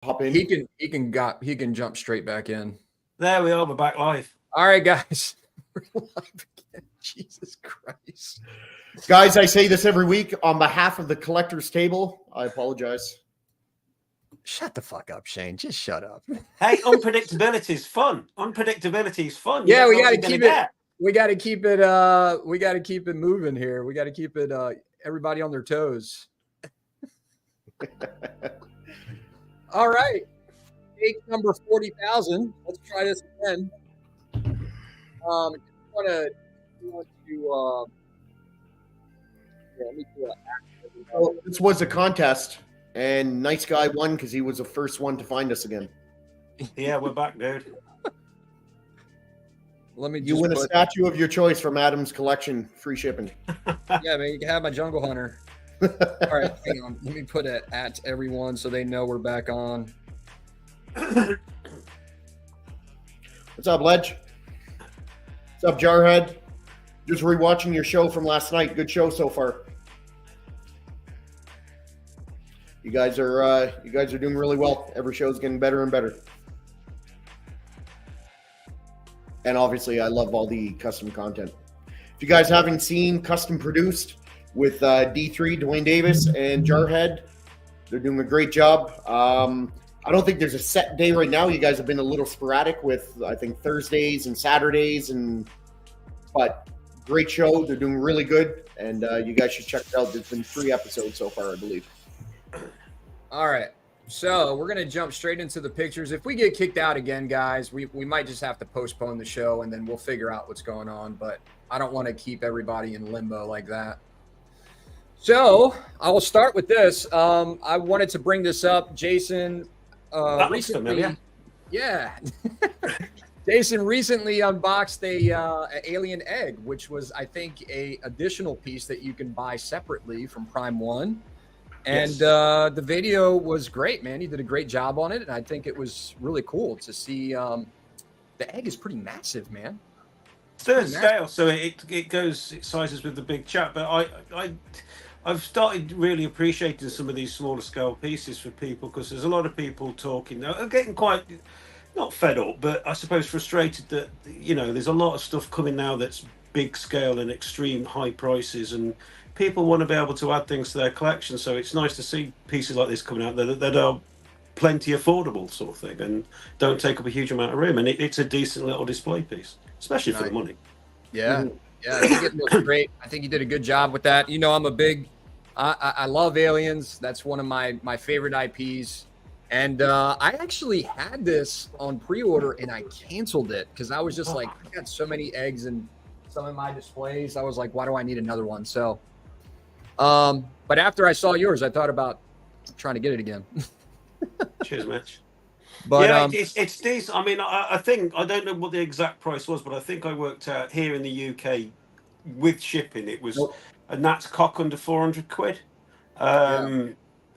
hop in. He can jump straight back in. There we are. We're back live. All right, guys. We're live again. Jesus Christ. Guys, I say this every week on behalf of the collector's table. I apologize. Shut the fuck up, Shane. Just shut up. Hey, unpredictability is fun. Unpredictability is fun. Yeah, we got to keep it. We got to keep it. We got to keep it moving here. We got to keep it. Everybody on their toes. All right. Take number 40,000. Let's try this again. Let me do well, this was a contest, and Nice Guy won because he was the first one to find us again. Yeah, we're back, dude. Let me. You win a statue of your choice from Adam's collection, free shipping. Yeah, man, you can have my Jungle Hunter. All right, hang on. Let me put it at everyone so they know we're back on. What's up, Ledge? What's up, Jarhead? Just rewatching your show from last night. Good show so far. You guys are doing really well. Every show's getting better and better. And obviously, I love all the custom content. If you guys haven't seen Custom Produced with D3, Dwayne Davis, and Jarhead, they're doing a great job. I don't think there's a set day right now. You guys have been a little sporadic with, I think, Thursdays and Saturdays, but great show. They're doing really good, and you guys should check it out. There's been 3 episodes so far, I believe. All right. So we're going to jump straight into the pictures. If we get kicked out again, guys, we might just have to postpone the show, and then we'll figure out what's going on. But I don't want to keep everybody in limbo like that. So I will start with this. I wanted to bring this up. Jason recently, yeah. Jason recently unboxed a alien egg, which was, I think, a additional piece that you can buy separately from Prime One. And yes. The video was great, man. He did a great job on it, and I think it was really cool to see. The egg is pretty massive, man. Third scale, so it sizes with the big chap. But I've started really appreciating some of these smaller scale pieces for people, because there's a lot of people talking now. I'm getting quite, not fed up, but I suppose frustrated that, there's a lot of stuff coming now that's big scale and extreme high prices, and people want to be able to add things to their collection. So it's nice to see pieces like this coming out that are plenty affordable, sort of thing, and don't take up a huge amount of room. And it's a decent little display piece, especially for the money. Yeah. Yeah, I think it looks great. I think you did a good job with that. I'm a big, I love Aliens. That's one of my favorite IPs. And I actually had this on pre-order, and I canceled it because I was just like, I got so many eggs in some of my displays. I was like, why do I need another one? So, but after I saw yours, I thought about trying to get it again. Cheers, Mitch. But yeah, it's decent. I mean, I think, I don't know what the exact price was, but I think I worked out here in the UK with shipping, it was a Nat's cock under 400 quid.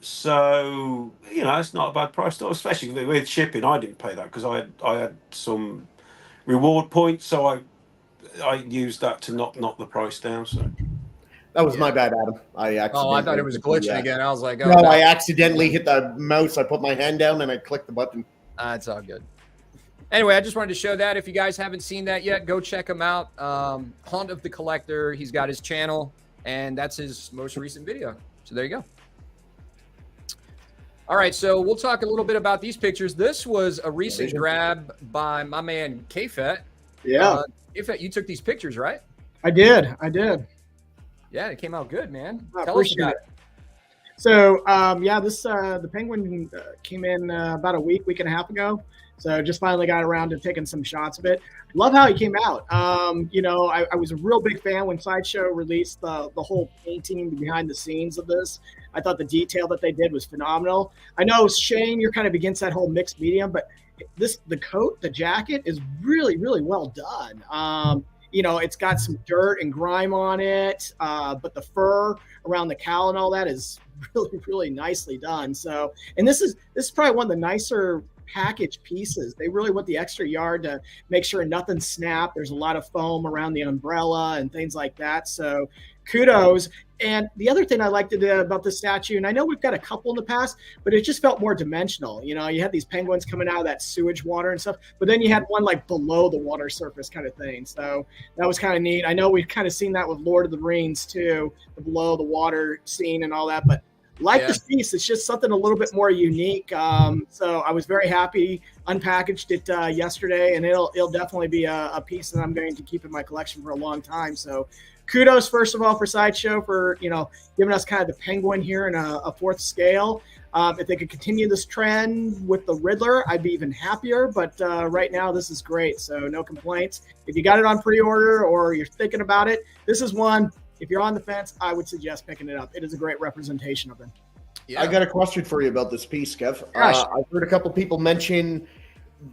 So, it's not a bad price, especially with shipping. I didn't pay that because I had some reward points, so I used that to knock the price down. So that was my bad, Adam. I thought it was glitching again. I was like, no, I accidentally hit the mouse. I put my hand down and I clicked the button. It's all good. Anyway, I just wanted to show that. If you guys haven't seen that yet, go check him out. Hunt of the Collector. He's got his channel, and that's his most recent video. So there you go. All right, so we'll talk a little bit about these pictures. This was a recent grab by my man Kfet. Yeah. Kfet, you took these pictures, right? I did. Yeah, it came out good, man. Tell us about it. So, the Penguin came in about a week and a half ago. So just finally got around to taking some shots of it. Love how he came out. I was a real big fan when Sideshow released the whole painting behind the scenes of this. I thought the detail that they did was phenomenal. I know, Shane, you're kind of against that whole mixed medium, but the coat, the jacket is really, really well done. It's got some dirt and grime on it, but the fur around the cowl and all that is really, really nicely done. So, and this is probably one of the nicer package pieces. They really went the extra yard to make sure nothing snapped. There's a lot of foam around the umbrella and things like that. So kudos. And the other thing I liked about this statue, and I know we've got a couple in the past, but it just felt more dimensional. You know, you had these penguins coming out of that sewage water and stuff, but then you had one like below the water surface kind of thing. So that was kind of neat. I know we've kind of seen that with Lord of the Rings too, the below the water scene and all that, but this piece, it's just something a little bit more unique. So I was very happy, unpackaged it yesterday, and it'll definitely be a piece that I'm going to keep in my collection for a long time. So kudos, first of all, for Sideshow for, giving us kind of the penguin here in a fourth scale. If they could continue this trend with the Riddler, I'd be even happier. But right now, this is great. So no complaints. If you got it on pre-order or you're thinking about it, this is one. If you're on the fence, I would suggest picking it up. It is a great representation of him. Yeah. I got a question for you about this piece, Kev. I've heard a couple people mention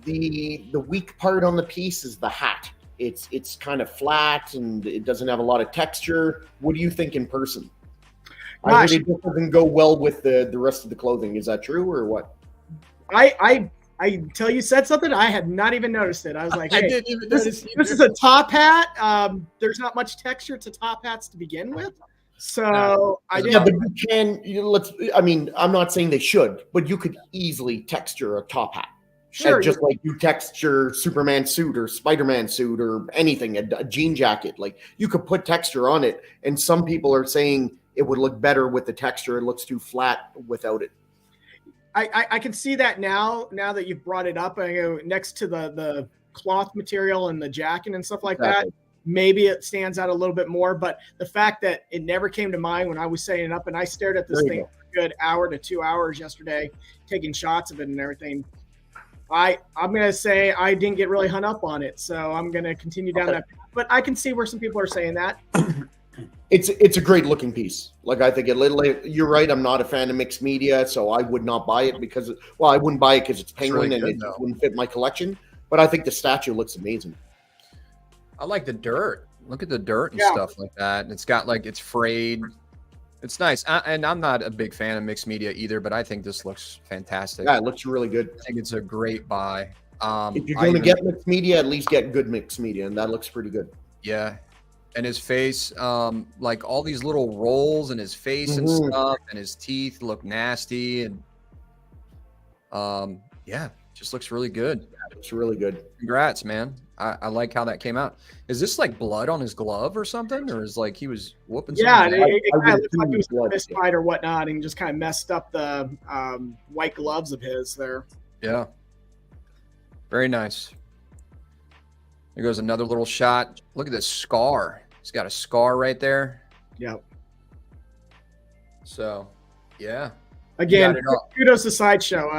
the weak part on the piece is the hat. It's kind of flat and it doesn't have a lot of texture. What do you think in person? I heard it doesn't go well with the rest of the clothing. Is that true or what? Until you said something, I had not even noticed it. I was like, hey, I didn't even notice this is a top hat. There's not much texture to top hats to begin with. So I did. Yeah, but you can, I'm not saying they should, but you could easily texture a top hat. Sure. Just like you texture Superman suit or Spider-Man suit or anything, a jean jacket. Like you could put texture on it. And some people are saying it would look better with the texture. It looks too flat without it. I can see that now that you've brought it up. Next to the cloth material and the jacket and stuff like that, maybe it stands out a little bit more. But the fact that it never came to mind when I was setting it up, and I stared at this thing for a good hour to 2 hours yesterday, taking shots of it and everything. I'm going to say I didn't get really hung up on it. So I'm going to continue down that path. But I can see where some people are saying that. It's a great looking piece. Like I think you're right. I'm not a fan of mixed media, so I would not buy it because I wouldn't buy it because it's Penguin and it wouldn't fit my collection. But I think the statue looks amazing. I like the dirt. Look at the dirt and stuff like that. And it's got it's frayed. It's nice. And I'm not a big fan of mixed media either, but I think this looks fantastic. Yeah, it looks really good. I think it's a great buy. If you're going to get mixed media, at least get good mixed media, and that looks pretty good. Yeah. And his face, like all these little rolls in his face and stuff, and his teeth look nasty. And just looks really good. Yeah, it's really good. Congrats, man. I like how that came out. Is this like blood on his glove or something? Or is like he was whooping something? Yeah, it kind of looks like he was a fist fight or whatnot and just kind of messed up the white gloves of his there. Yeah. Very nice. There goes another little shot. Look at this scar. He's got a scar right there. Yep. So, yeah. Again, kudos to Sideshow.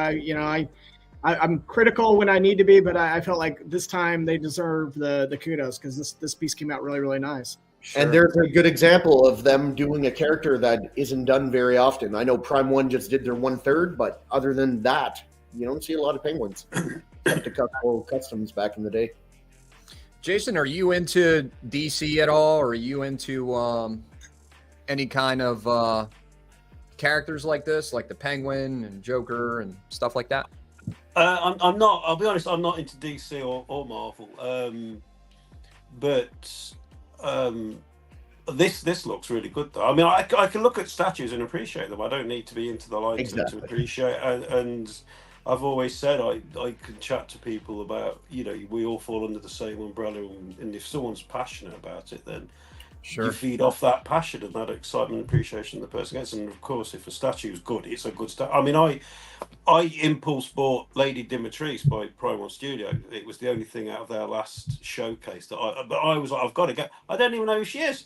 I'm critical when I need to be, but I felt like this time they deserve the kudos because this piece came out really, really nice. Sure. And there's a good example of them doing a character that isn't done very often. I know Prime 1 just did their 1/3, but other than that, you don't see a lot of penguins. Except a couple customs back in the day. Jason, are you into DC at all? Or are you into any kind of characters like this, like the Penguin and Joker and stuff like that? I'm not. I'll be honest. I'm not into DC or Marvel. But this looks really good, though. I mean, I can look at statues and appreciate them. I don't need to be into the lights to appreciate. And I've always said I can chat to people about, we all fall under the same umbrella, and if someone's passionate about it, then you feed off that passion and that excitement and appreciation the person gets. And of course, if a statue is good, it's a good statue. I mean, I impulse bought Lady Dimitrescu by Prime 1 Studio. It was the only thing out of their last showcase that I was like, I've got to get. I don't even know who she is.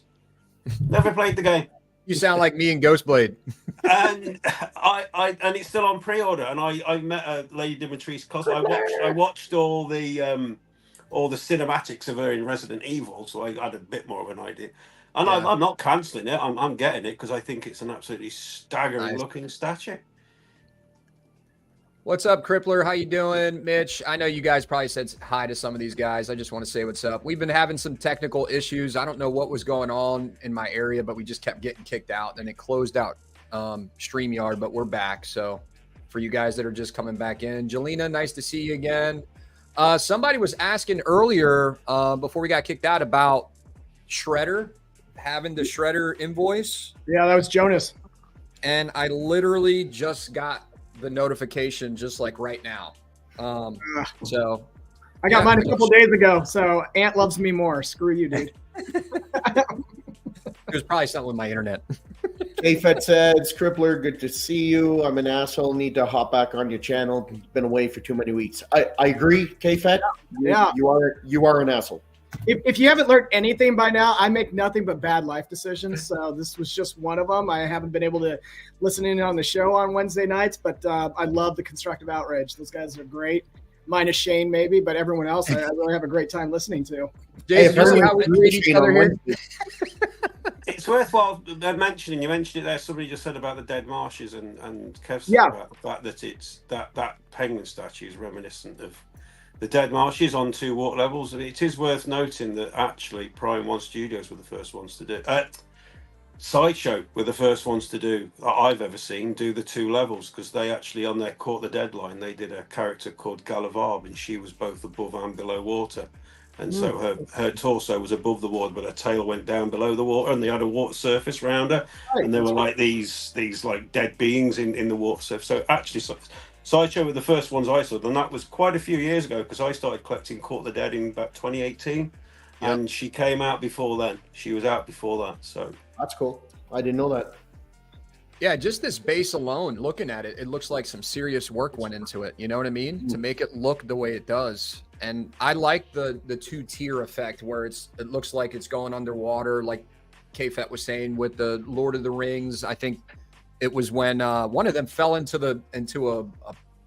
Never played the game. You sound like me and Ghostblade. And and it's still on pre-order. And I met Lady Dimitrescu. I watched all the cinematics of her in Resident Evil, so I had a bit more of an idea. And I'm not cancelling it. I'm getting it because I think it's an absolutely staggering looking statue. What's up, Crippler? How you doing? Mitch, I know you guys probably said hi to some of these guys. I just want to say what's up. We've been having some technical issues. I don't know what was going on in my area, but we just kept getting kicked out. Then it closed out StreamYard, but we're back. So for you guys that are just coming back in, Jelena, nice to see you again. Somebody was asking earlier before we got kicked out about Shredder having the Shredder invoice, Yeah, that was Jonas. and I literally just got the notification just like right now. So I got Yeah. mine a couple days ago, so Ant loves me more. Screw you, dude. it was probably something with my internet. KFET says, Crippler, good to see you. I'm an asshole. Need to hop back on your channel. Been away for too many weeks. I agree, KFET. Yeah. You are an asshole. If you haven't learned anything by now, I make nothing but bad life decisions. So this was just one of them. I haven't been able to listen in on the show on Wednesday nights, but I love the Constructive Outrage. Those guys are great. Minus Shane, maybe, but everyone else, I really have a great time listening to. Jason, you see how we treat each other here? It's worthwhile mentioning. You mentioned it there. Somebody just said about the dead marshes, and Kev said Yeah. about the fact that it's that penguin statue is reminiscent of the dead marshes on 2 water levels. And it is worth noting that actually Prime One Studios were the first ones to do. Sideshow were the first ones to do that I've ever seen do the 2 levels, because they actually on their Caught the Deadline they did a character called Galavarb, and she was both above and below water. And so her torso was above the water, but her tail went down below the water, and they had a water surface around her, and they were like these like dead beings in the water surface. So actually, Sideshow were the first ones I saw, and that was quite a few years ago, because I started collecting Caught the Dead in about 2018, and she came out before then. She was out before that, so That's cool. I didn't know that. Yeah, just this base alone, looking at it, it looks like some serious work went into it. You know what I mean? To make it look the way it does. And I like the 2-tier effect where it looks like it's going underwater, like KFET was saying with the Lord of the Rings. I think it was when one of them fell into a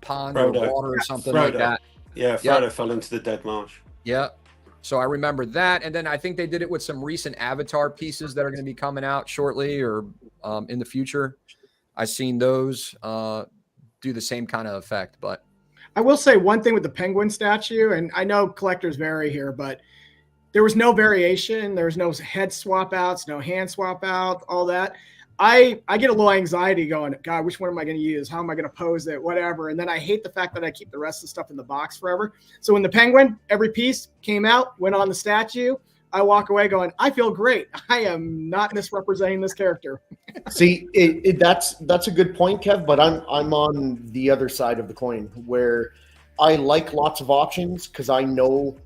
pond Frodo. or water or something Frodo. like that. yeah, Frodo fell into the dead marsh. Yeah. So I remember that. And then I think they did it with some recent Avatar pieces that are going to be coming out shortly or in the future. I've seen those do the same kind of effect. But I will say one thing with the penguin statue, and I know collectors vary here, but there was no variation. There was no head swap outs, no hand swap out, all that. I get a little anxiety going, God, which one am I going to use? How am I going to pose it? Whatever. And then I hate the fact that I keep the rest of the stuff in the box forever. So when the penguin, every piece came out, went on the statue, I walk away going, I feel great. I am not misrepresenting this character. See, that's a good point, Kev. But I'm on the other side of the coin, where I like lots of options because I know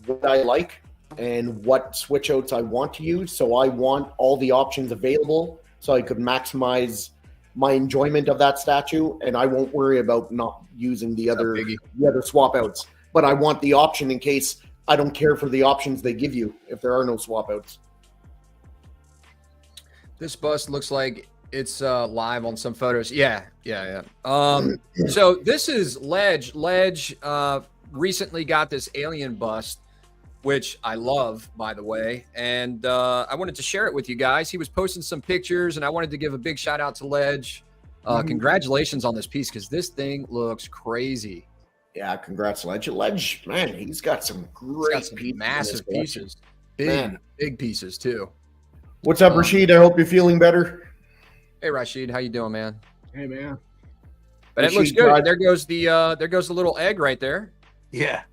what I like and what switch outs I want to use. So I want all the options available so I could maximize my enjoyment of that statue, and I won't worry about not using the other swap outs. But I want the option in case I don't care for the options they give you if there are no swap outs. this bust looks like it's live on some photos. Yeah. So this is Ledge. Ledge recently got this alien bust, which I love, by the way. And I wanted to share it with you guys. He was posting some pictures, and I wanted to give a big shout out to Ledge. Congratulations on this piece, because this thing looks crazy. Yeah, congrats, Ledge. Ledge, man, he's got some great pieces. Massive pieces. Big pieces, too. What's up, Rashid? I hope you're feeling better. Hey, Rashid, how you doing, man? Hey, man. But it looks good. There goes the little egg right there. Yeah.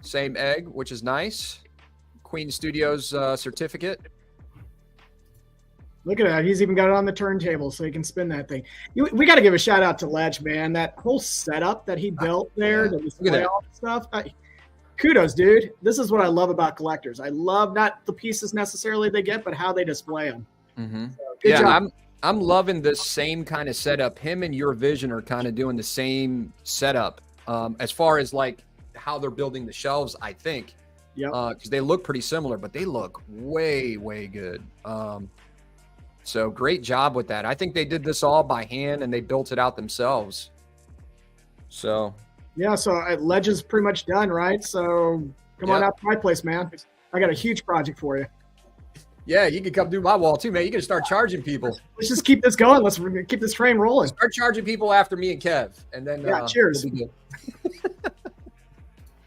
Same egg, which is nice. Queen Studios certificate. Look at that. He's even got it on the turntable so he can spin that thing. We got to give a shout out to Ledge, man. That whole setup that he built there to display all the stuff. Kudos, dude. This is what I love about collectors. I love not the pieces necessarily they get, but how they display them. Mm-hmm. So, good job. I'm loving this same kind of setup. Him and Your Vision are kind of doing the same setup as far as like how they're building the shelves, I think. Yeah. Because they look pretty similar, but they look way, way good. So great job with that. I think they did this all by hand and they built it out themselves. So yeah, so Ledge is pretty much done, right? So come on out to my place, man. I got a huge project for you. Yeah, you can come do my wall too, man. You can start charging people. Let's just keep this going. Let's keep this train rolling. Start charging people after me and Kev, and then cheers. We'll be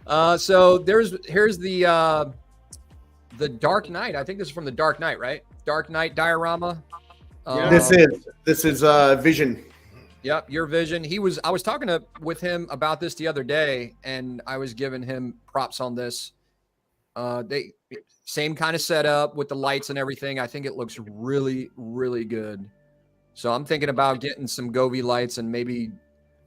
good. So here's the Dark Knight. I think this is from the Dark Knight, right? Dark Knight diorama. This is Vision. Yep, Your Vision. I was talking with him about this the other day, and I was giving him props on this. They same kind of setup with the lights and everything. I think it looks really, really good. So I'm thinking about getting some Govee lights, and maybe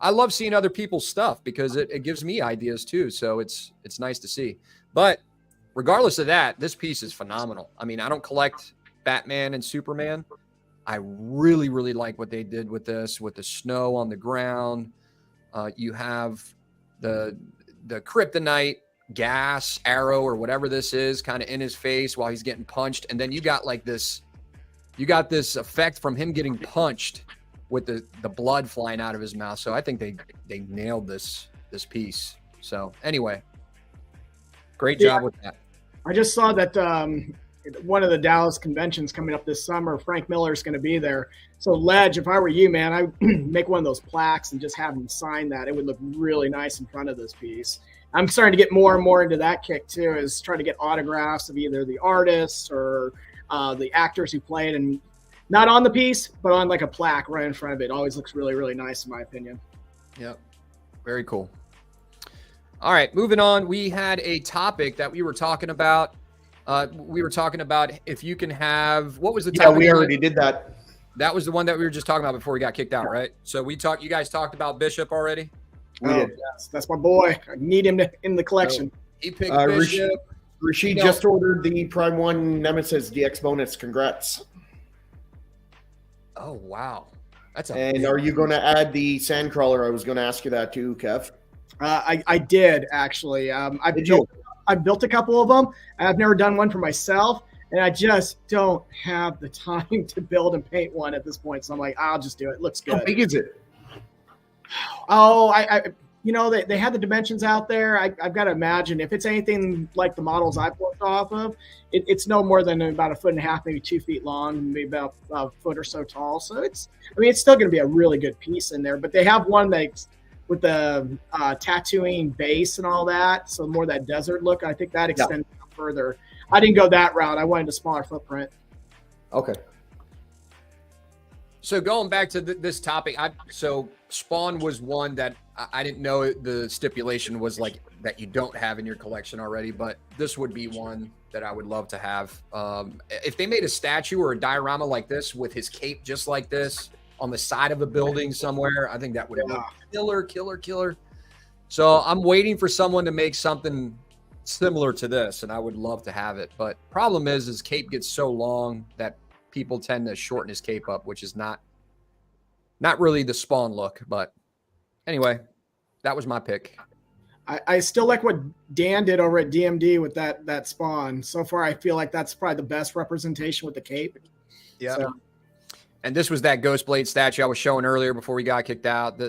I love seeing other people's stuff because it gives me ideas too. So it's nice to see. But regardless of that, this piece is phenomenal. I mean, I don't collect Batman and Superman. I really, really like what they did with this, with the snow on the ground. You have the kryptonite gas arrow or whatever this is kind of in his face while he's getting punched. And then you got this effect from him getting punched with the blood flying out of his mouth. So I think they nailed this piece. So anyway, great job with that. I just saw that one of the Dallas conventions coming up this summer, Frank Miller is going to be there. So Ledge, if I were you, man, I'd make one of those plaques and just have him sign that. It would look really nice in front of this piece. I'm starting to get more and more into that kick too, is trying to get autographs of either the artists or the actors who played, and not on the piece, but on like a plaque right in front of it. Always looks really, really nice in my opinion. Yep. Very cool. All right, moving on. We had a topic that we were talking about. We were talking about if you can have, what was the topic? Yeah, we already did that. That was the one that we were just talking about before we got kicked out, right? So you guys talked about Bishop already? We did. Yes, that's my boy. I need him in the collection. He picked Bishop. Rashid just ordered the Prime 1 Nemesis DX bonus. Congrats. Oh, wow. And are you going to add the Sandcrawler? I was going to ask you that too, Kev. I did actually. I've built a couple of them. I've never done one for myself, and I just don't have the time to build and paint one at this point. So I'm like, I'll just do it. It looks good. How big is it? Oh, they had the dimensions out there. I've got to imagine if it's anything like the models I've worked off of, it's no more than about 1.5 feet, maybe 2 feet long, maybe about a foot or so tall. So it's still going to be a really good piece in there. But they have one that's with the tattooing base and all that, so more that desert look. I think that extends out further. I didn't go that route. I wanted a smaller footprint. Okay. So going back to this topic, so Spawn was one that I didn't know the stipulation was like that you don't have in your collection already, but this would be one that I would love to have. If they made a statue or a diorama like this with his cape just like this on the side of a building somewhere, I think that would look killer. So I'm waiting for someone to make something similar to this, and I would love to have it. But problem is his cape gets so long that people tend to shorten his cape up, which is not really the Spawn look. But anyway, that was my pick. I still like what Dan did over at DMD with that Spawn. So far, I feel like that's probably the best representation with the cape. Yeah. So. And this was that Ghostblade statue I was showing earlier before we got kicked out.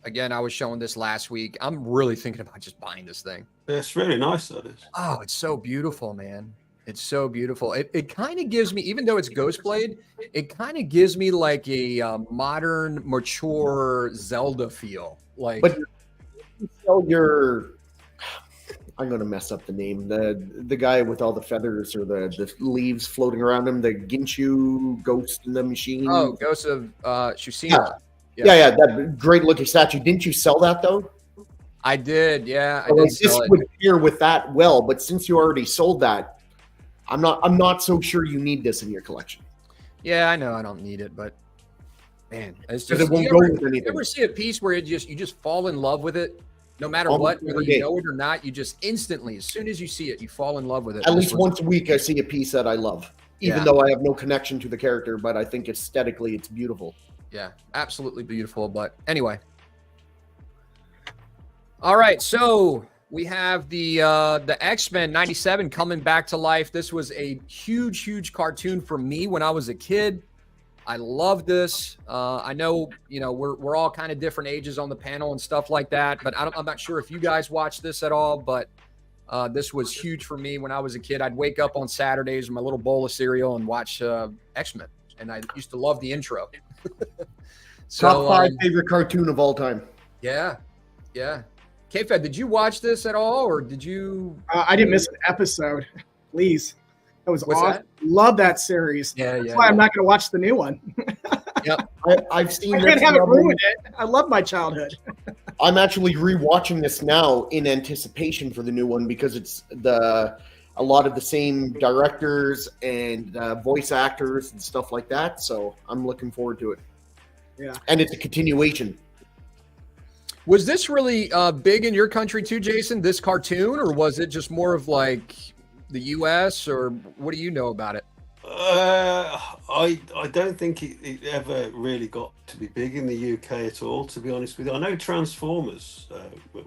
Again, I was showing this last week. I'm really thinking about just buying this thing. It's really nice, that is. Oh, it's so beautiful, man. It's so beautiful. It kind of gives me, even though it's Ghostblade, it kind of gives me like a modern, mature Zelda feel. Like, but I'm going to mess up the name. The guy with all the feathers or the leaves floating around him, the Ginchu Ghost in the Machine. Oh, Ghost of Tsushima. Yeah, that great looking statue. Didn't you sell that though? I did. Yeah, I did. This would pair with that well, but since you already sold that, I'm not so sure you need this in your collection. Yeah, I know I don't need it, but man, it's just it won't go with anything. You ever see a piece where you just fall in love with it? No matter what, whether you know it or not, you just instantly, as soon as you see it, you fall in love with it. At least once a week, I see a piece that I love, even though I have no connection to the character, but I think aesthetically it's beautiful. Yeah, absolutely beautiful. But anyway. All right, so we have the X-Men 97 coming back to life. This was a huge cartoon for me when I was a kid. I love this. I know, we're all kind of different ages on the panel and stuff like that, but I'm not sure if you guys watch this at all, but this was huge for me when I was a kid. I'd wake up on Saturdays with my little bowl of cereal and watch X-Men, and I used to love the intro. So, top 5 favorite cartoon of all time. Yeah. K-Fed, did you watch this at all, or did you? I didn't miss an episode. Please. That was What's awesome. that? Love that series. That's why I'm not going to watch the new one. Yep. I've seen I can't have it ruined it. I love my childhood. I'm actually rewatching this now in anticipation for the new one because it's a lot of the same directors and voice actors and stuff like that. So I'm looking forward to it. Yeah. And it's a continuation. Was this really big in your country too, Jason, this cartoon, or was it just more of like the US, or what do you know about it? I don't think it ever really got to be big in the UK at all, to be honest with you. I know Transformers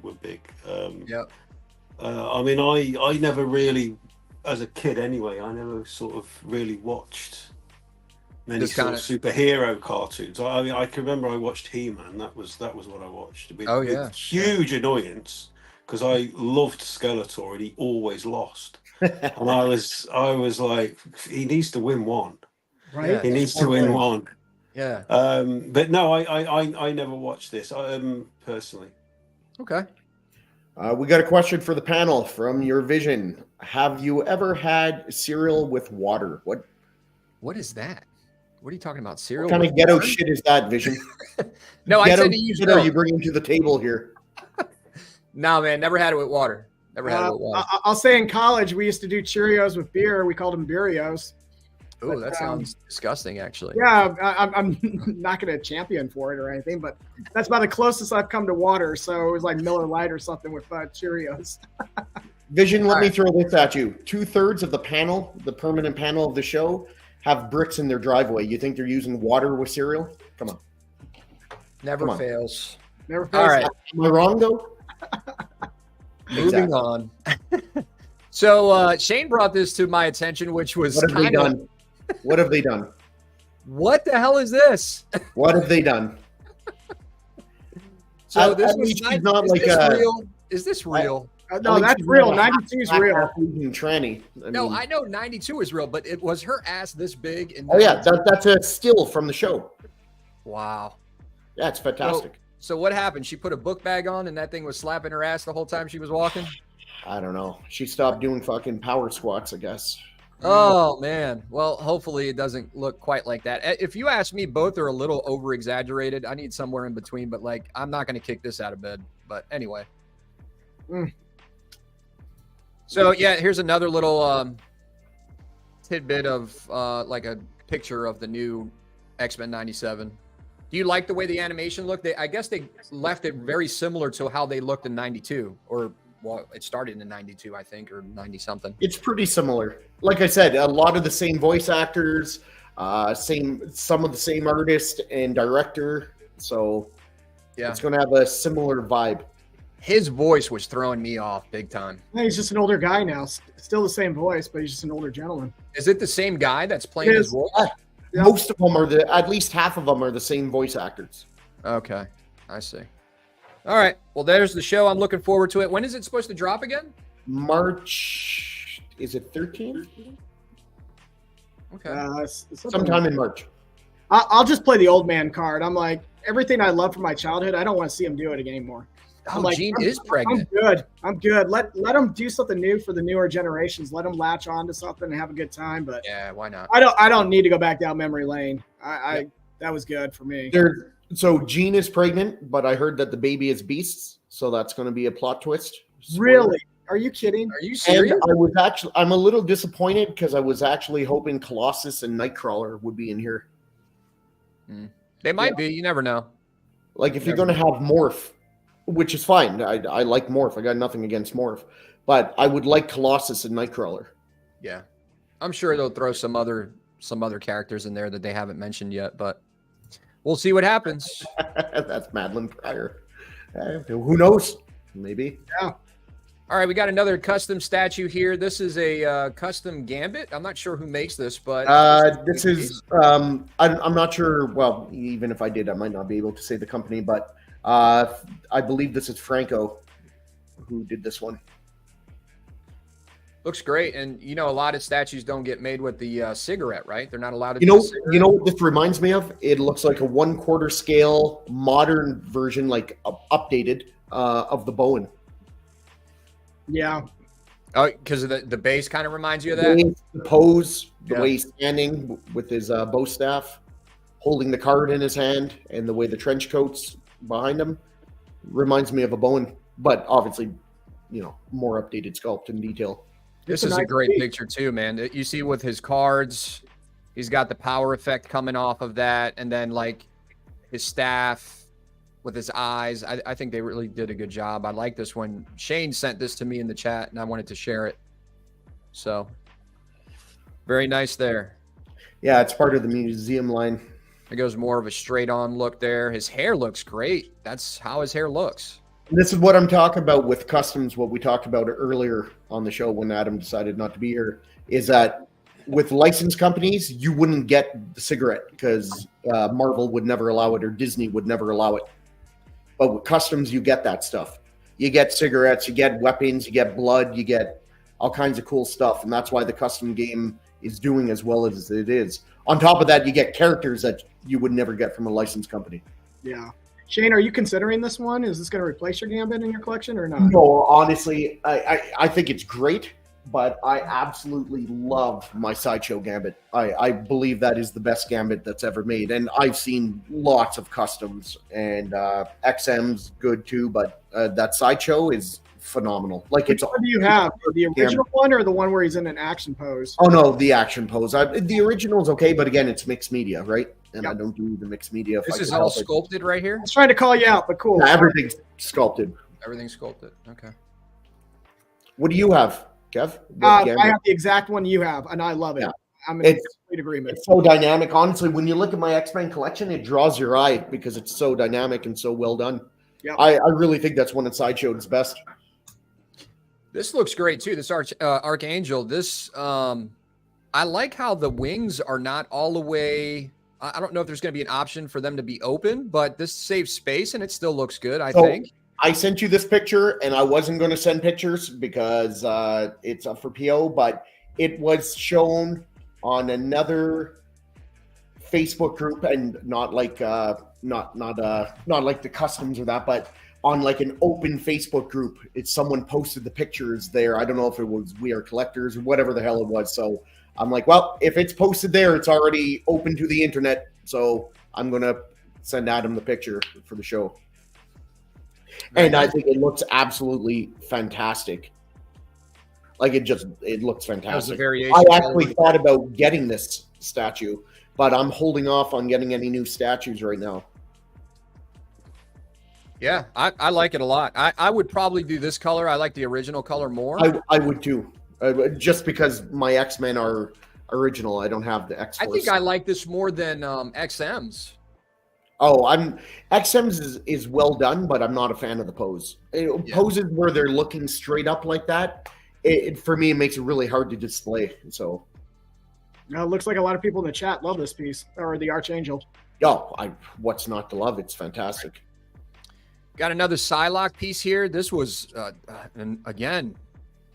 were big. Yeah. I mean, I never really, as a kid anyway, I never sort of really watched many This sort kind of superhero cartoons. I mean, I can remember I watched He-Man. That was what I watched. With huge annoyance, because I loved Skeletor and he always lost. And I was like, he needs to win one. Right. Yeah. He needs to win one. Yeah. But no, I never watched this personally. Okay. We got a question for the panel from Your Vision. Have you ever had cereal with water? What is that? What are you talking about? Cereal? What kind of with ghetto water? shit is that, Vision? No, I Ghetto tend to use shit are you milk. bringing to the table here? No, man, never had it with water. Never had it with water. I'll say in college we used to do Cheerios with beer. We called them Beerios. Oh, that sounds disgusting, actually. Yeah, I'm not going to champion for it or anything, but that's about the closest I've come to water. So it was like Miller Lite or something with Cheerios. Vision, let me throw this at you. 2/3 of the panel, the permanent panel of the show, have bricks in their driveway. You think they're using water with cereal? Come on. Never Come on. fails. Never All right. Am I wrong, though? Moving on. So Shane brought this to my attention, which was What have they kind of, done? What have they done? what the hell is this? What have they done? So At this was least she's not is like this a- real? Is this real? No, At that's least real. she's not a 92 is half real. African tranny. No, I know 92 is real, but it was her ass this big. In Oh yeah, 92? that's a still from the show. Wow. Yeah, it's fantastic. So what happened? She put a book bag on and that thing was slapping her ass the whole time she was walking? I don't know. She stopped doing fucking power squats, I guess. Oh, man. Well, hopefully it doesn't look quite like that. If you ask me, both are a little over-exaggerated. I need somewhere in between, but, like, I'm not going to kick this out of bed. But anyway. So, yeah, here's another little tidbit of, like, a picture of the new X-Men 97. Do you like the way the animation looked? I guess they left it very similar to how they looked in 92, or well, it started in 92, I think, or 90 something. It's pretty similar. Like I said, a lot of the same voice actors, some of the same artist and director. So Yeah, it's going to have a similar vibe. his voice was throwing me off big time. Yeah, he's just an older guy now. Still the same voice, but he's just an older gentleman. Is it the same guy that's playing It his is. voice? Yeah. Most of them at least half of them are the same voice actors. Okay, I see. All right, well, there's the show. I'm looking forward to it. When is it supposed to drop again? March, is it 13th? Okay. It's something Sometime like- in March. I'll just play the old man card. I'm like, everything I love from my childhood, I don't want to see him do it anymore. Oh, I'm like, Gene I'm- is pregnant. I'm good. Let him do something new for the newer generations. Let him latch on to something and have a good time. But Yeah, why not? I don't need to go back down memory lane. That was good for me. So Jean is pregnant, but I heard that the baby is beasts, so that's going to be a plot twist. Spoiler. Really? Are you kidding? Are you And serious? I'm a little disappointed because I was actually hoping Colossus and Nightcrawler would be in here. They might be. You never know. Like if you're going to have Morph, which is fine. I like Morph. I got nothing against Morph, but I would like Colossus and Nightcrawler. Yeah, I'm sure they'll throw some other characters in there that they haven't mentioned yet, but we'll see what happens. That's Madeline Pryor. Who knows? Maybe. All right, we got another custom statue here. This is a custom Gambit. I'm not sure who makes this, but This is I'm not sure. Well, even if I did, I might not be able to say the company, but I believe this is Franco who did this one. looks great. And you know, a lot of statues don't get made with the cigarette, right? They're not allowed to. You do know, the cigarette. you know what this reminds me of? It looks like a 1/4 scale modern version, like updated of the Bowen. Yeah. Oh, because of the base kind of reminds you of that. The pose, the Yeah. way he's standing with his bow staff, holding the card in his hand, and the way the trench coat's behind him reminds me of a Bowen, but obviously, more updated sculpt and detail. This It's is a nice great piece. picture too, man. You see with his cards, he's got the power effect coming off of that, and then like his staff with his eyes. I think they really did a good job. I like this one. Shane sent this to me in the chat, and I wanted to share it. So very nice there. Yeah, it's part of the museum line. It goes more of a straight on look there. His hair looks great. That's how his hair looks. This is what I'm talking about with customs, what we talked about earlier on the show when Adam decided not to be here, is that with licensed companies, you wouldn't get the cigarette because Marvel would never allow it or Disney would never allow it. But with customs, you get that stuff. You get cigarettes, you get weapons, you get blood, you get all kinds of cool stuff. And that's why the custom game is doing as well as it is. On top of that, you get characters that you would never get from a licensed company. Yeah. Shane, are you considering this one? Is this going to replace your Gambit in your collection or not? No, honestly, I think it's great, but I absolutely love my Sideshow Gambit. I believe that is the best Gambit that's ever made. And I've seen lots of customs, and XM's good too, but that Sideshow is phenomenal. Like, it's. What do you have? The original one or the one where he's in an action pose? Oh, no, the action pose. The original's okay, but again, it's mixed media, right? And I don't do the mixed media. This is all sculpted right here? I was trying to call you out, but cool. Yeah, everything's sculpted. Everything's sculpted. Okay. What do you have, Kev? I have the exact one you have, and I love it. Yeah. I'm in complete agreement. It's so dynamic. Honestly, when you look at my X-Men collection, it draws your eye because it's so dynamic and so well done. Yeah. I really think that's one of Sideshow's best. This looks great too. This Archangel. This I like how the wings are not all the way. I don't know if there's going to be an option for them to be open, but this saves space and it still looks good, I think. I sent you this picture, and I wasn't going to send pictures because it's up for PO, but it was shown on another Facebook group, and not like not like the customs or that, but on like an open Facebook group. It's someone posted the pictures there. I don't know if it was We Are Collectors or whatever the hell it was. So I'm like, well, if it's posted there, it's already open to the internet. So I'm going to send Adam the picture for the show. And I think it looks absolutely fantastic. Like it looks fantastic. I actually thought about getting this statue, but I'm holding off on getting any new statues right now. Yeah, I like it a lot. I would probably do this color. I like the original color more. I would too. Just because my X-Men are original. I don't have the X-Force. I think I like this more than XM's. Oh, XM's is well done, but I'm not a fan of the pose. Poses where they're looking straight up like that, for me, it makes it really hard to display. So, it looks like a lot of people in the chat love this piece, or the Archangel. Oh, what's not to love? It's fantastic. Got another Psylocke piece here. This was, and again,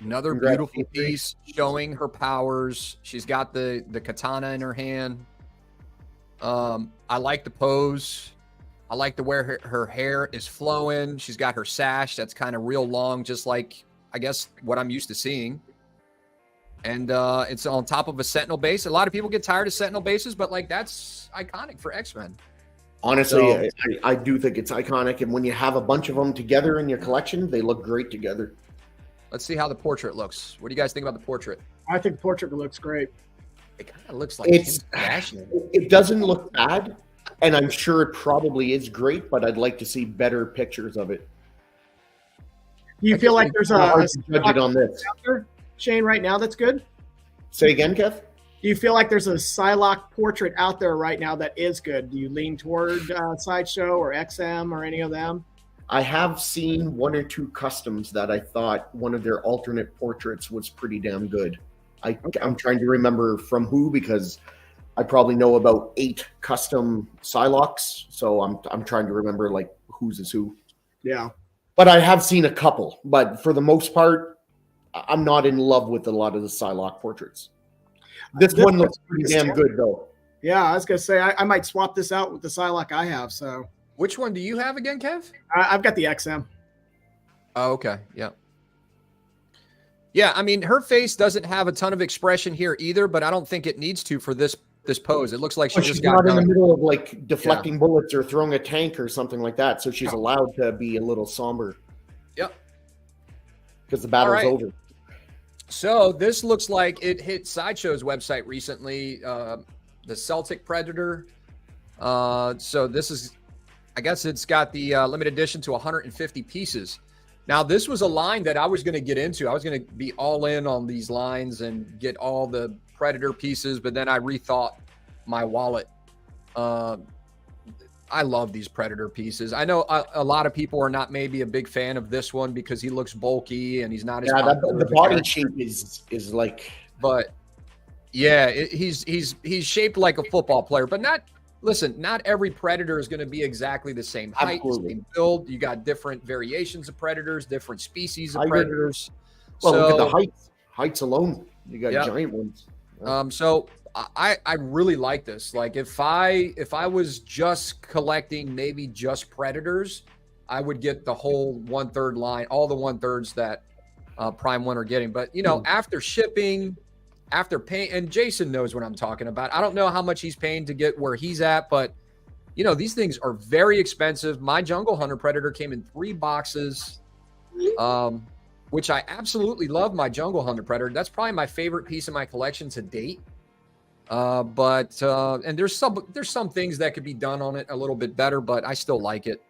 another beautiful piece showing her powers. She's got the katana in her hand. I like the pose. I like the way her hair is flowing. She's got her sash that's kind of real long, just like, I guess, what I'm used to seeing. And it's on top of a Sentinel base. A lot of people get tired of Sentinel bases, but like that's iconic for X-Men. Honestly, I do think it's iconic. And when you have a bunch of them together in your collection, they look great together. Let's see how the portrait looks. What do you guys think about the portrait? I think the portrait looks great. It kind of looks like it doesn't look bad, and I'm sure it probably is great, but I'd like to see better pictures of it. Do you feel like there's a judge it on this, Shane, right now that's good? Say again, Kev? Do you feel like there's a Psylocke portrait out there right now that is good? Do you lean toward Sideshow or XM or any of them? I have seen one or two customs that I thought one of their alternate portraits was pretty damn good. I'm trying to remember from who, because I probably know about 8 custom Psylocks, so I'm trying to remember like whose is who. Yeah. But I have seen a couple, but for the most part, I'm not in love with a lot of the Psylocke portraits. This one looks pretty damn good, though. Yeah, I was going to say, I might swap this out with the Psylocke I have. So, which one do you have again, Kev? I've got the XM. Oh, okay. Yeah. Yeah, I mean, her face doesn't have a ton of expression here either, but I don't think it needs to for this pose. It looks like she just got in the middle of like deflecting bullets or throwing a tank or something like that, so she's allowed to be a little somber. Yep. Because the battle's over. So this looks like it hit Sideshow's website recently. The Celtic Predator. So this is, I guess it's got the limited edition to 150 pieces. Now, this was a line that I was going to get into. I was going to be all in on these lines and get all the Predator pieces, but then I rethought my wallet. I love these Predator pieces. I know a lot of people are not maybe a big fan of this one because he looks bulky and he's not as the body shape is like. But yeah, he's shaped like a football player, but not. Listen, not every Predator is going to be exactly the same height, same build. You got different variations of Predators, different species of Predators. Well, look at the heights alone. You got giant ones. So I really like this. Like if I was just collecting maybe just Predators, I would get the whole 1/3 line, all the 1/3s that Prime One are getting. But you know, after shipping, after paying, and Jason knows what I'm talking about. I don't know how much he's paying to get where he's at, but you know, these things are very expensive. My Jungle Hunter Predator came in 3 boxes, which I absolutely love. My Jungle Hunter Predator. That's probably my favorite piece of my collection to date. And there's some things that could be done on it a little bit better, but I still like it.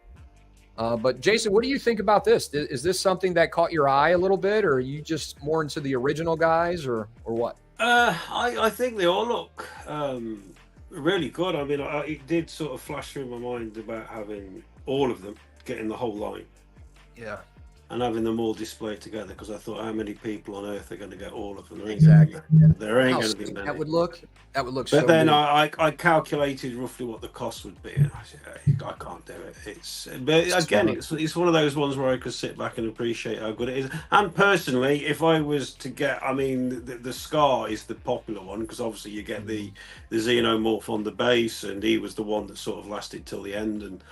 But Jason, what do you think about this? Is this something that caught your eye a little bit, or are you just more into the original guys, or what? I think they all look really good. I mean, it did sort of flash through my mind about having all of them, getting the whole line. Yeah. And having them all displayed together, because I thought, how many people on earth are going to get all of them? Exactly. There ain't going to be many. That would look. But so then good. I calculated roughly what the cost would be, and I said, I can't do it. But again, it's one of those ones where I could sit back and appreciate how good it is. And personally, if I was to get, I mean, the Scar is the popular one, because obviously you get the Xenomorph on the base, and he was the one that sort of lasted till the end. And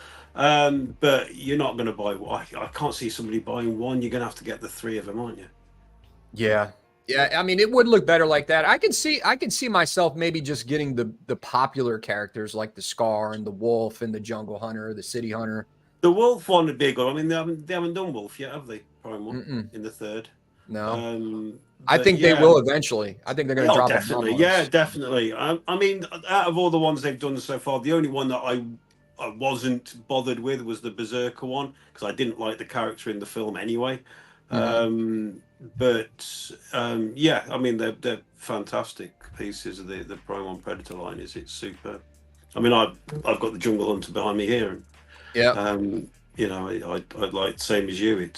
but you're not going to buy. I can't see somebody buying one. You're going to have to get the 3 of them, aren't you? Yeah. I mean, it would look better like that. I can see myself maybe just getting the popular characters like the Scar and the Wolf and the Jungle Hunter, the City Hunter. The Wolf one would be a good. I mean, they haven't done Wolf yet, have they? Prime One in the 3rd. No. I think they will eventually. I think they're going to drop definitely. Yeah, definitely. I mean, out of all the ones they've done so far, the only one that I wasn't bothered with was the Berserker one, because I didn't like the character in the film anyway. Yeah, I mean, they're fantastic pieces of the Prime One Predator line. It's super. I mean, I've got the Jungle Hunter behind me here, and you know, I'd like same as you.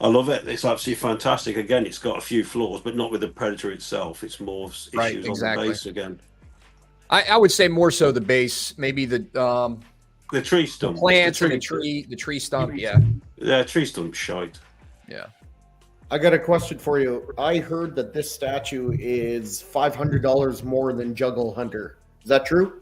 I love it. It's absolutely fantastic. Again, it's got a few flaws, but not with the Predator itself. It's more issues on the base again. I would say more so the base, maybe the tree stump, the plants, and the tree stump. Yeah, tree stump shite. Yeah. I got a question for you. I heard that this statue is $500 more than Jungle Hunter. Is that true?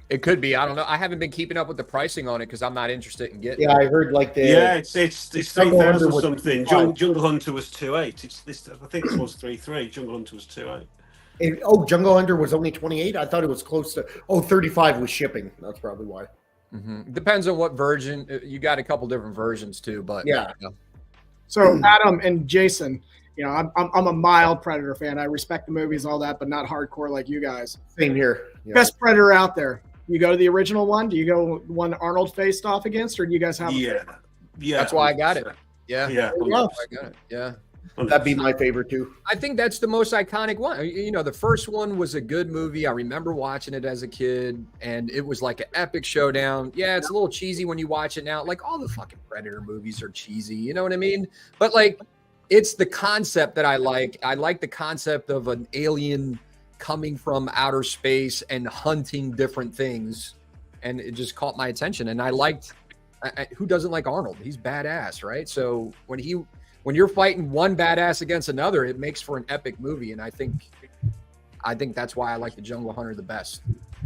It could be. I don't know. I haven't been keeping up with the pricing on it because I'm not interested in getting. Yeah, I heard like it's 3,000 or something. Jungle Hunter was 2.8. I think this was 3.3. Jungle Hunter was 2.8. Jungle Hunter was only 28. I thought it was close to 35 with shipping. That's probably why. Depends on what version. You got a couple different versions too, but yeah. So Adam and Jason, you know, I'm a mild Predator fan. I respect the movies, all that, but not hardcore like you guys. Same here. Yeah. Best Predator out there. You go to the original one? Do you go one Arnold faced off against, or do you guys have? Yeah. That's why I got it. Yeah. Yeah. I got it. Yeah. That'd be my favorite too. I think that's the most iconic one. You know, the first one was a good movie. I remember watching it as a kid, and it was like an epic showdown. Yeah, it's a little cheesy when you watch it now. Like all the fucking Predator movies are cheesy. You know what I mean? But like, it's the concept that I like. I like the concept of an alien coming from outer space and hunting different things, and it just caught my attention. And I liked. Who doesn't like Arnold? He's badass, right? So when you're fighting one badass against another, it makes for an epic movie. And I think that's why I like the Jungle Hunter the best.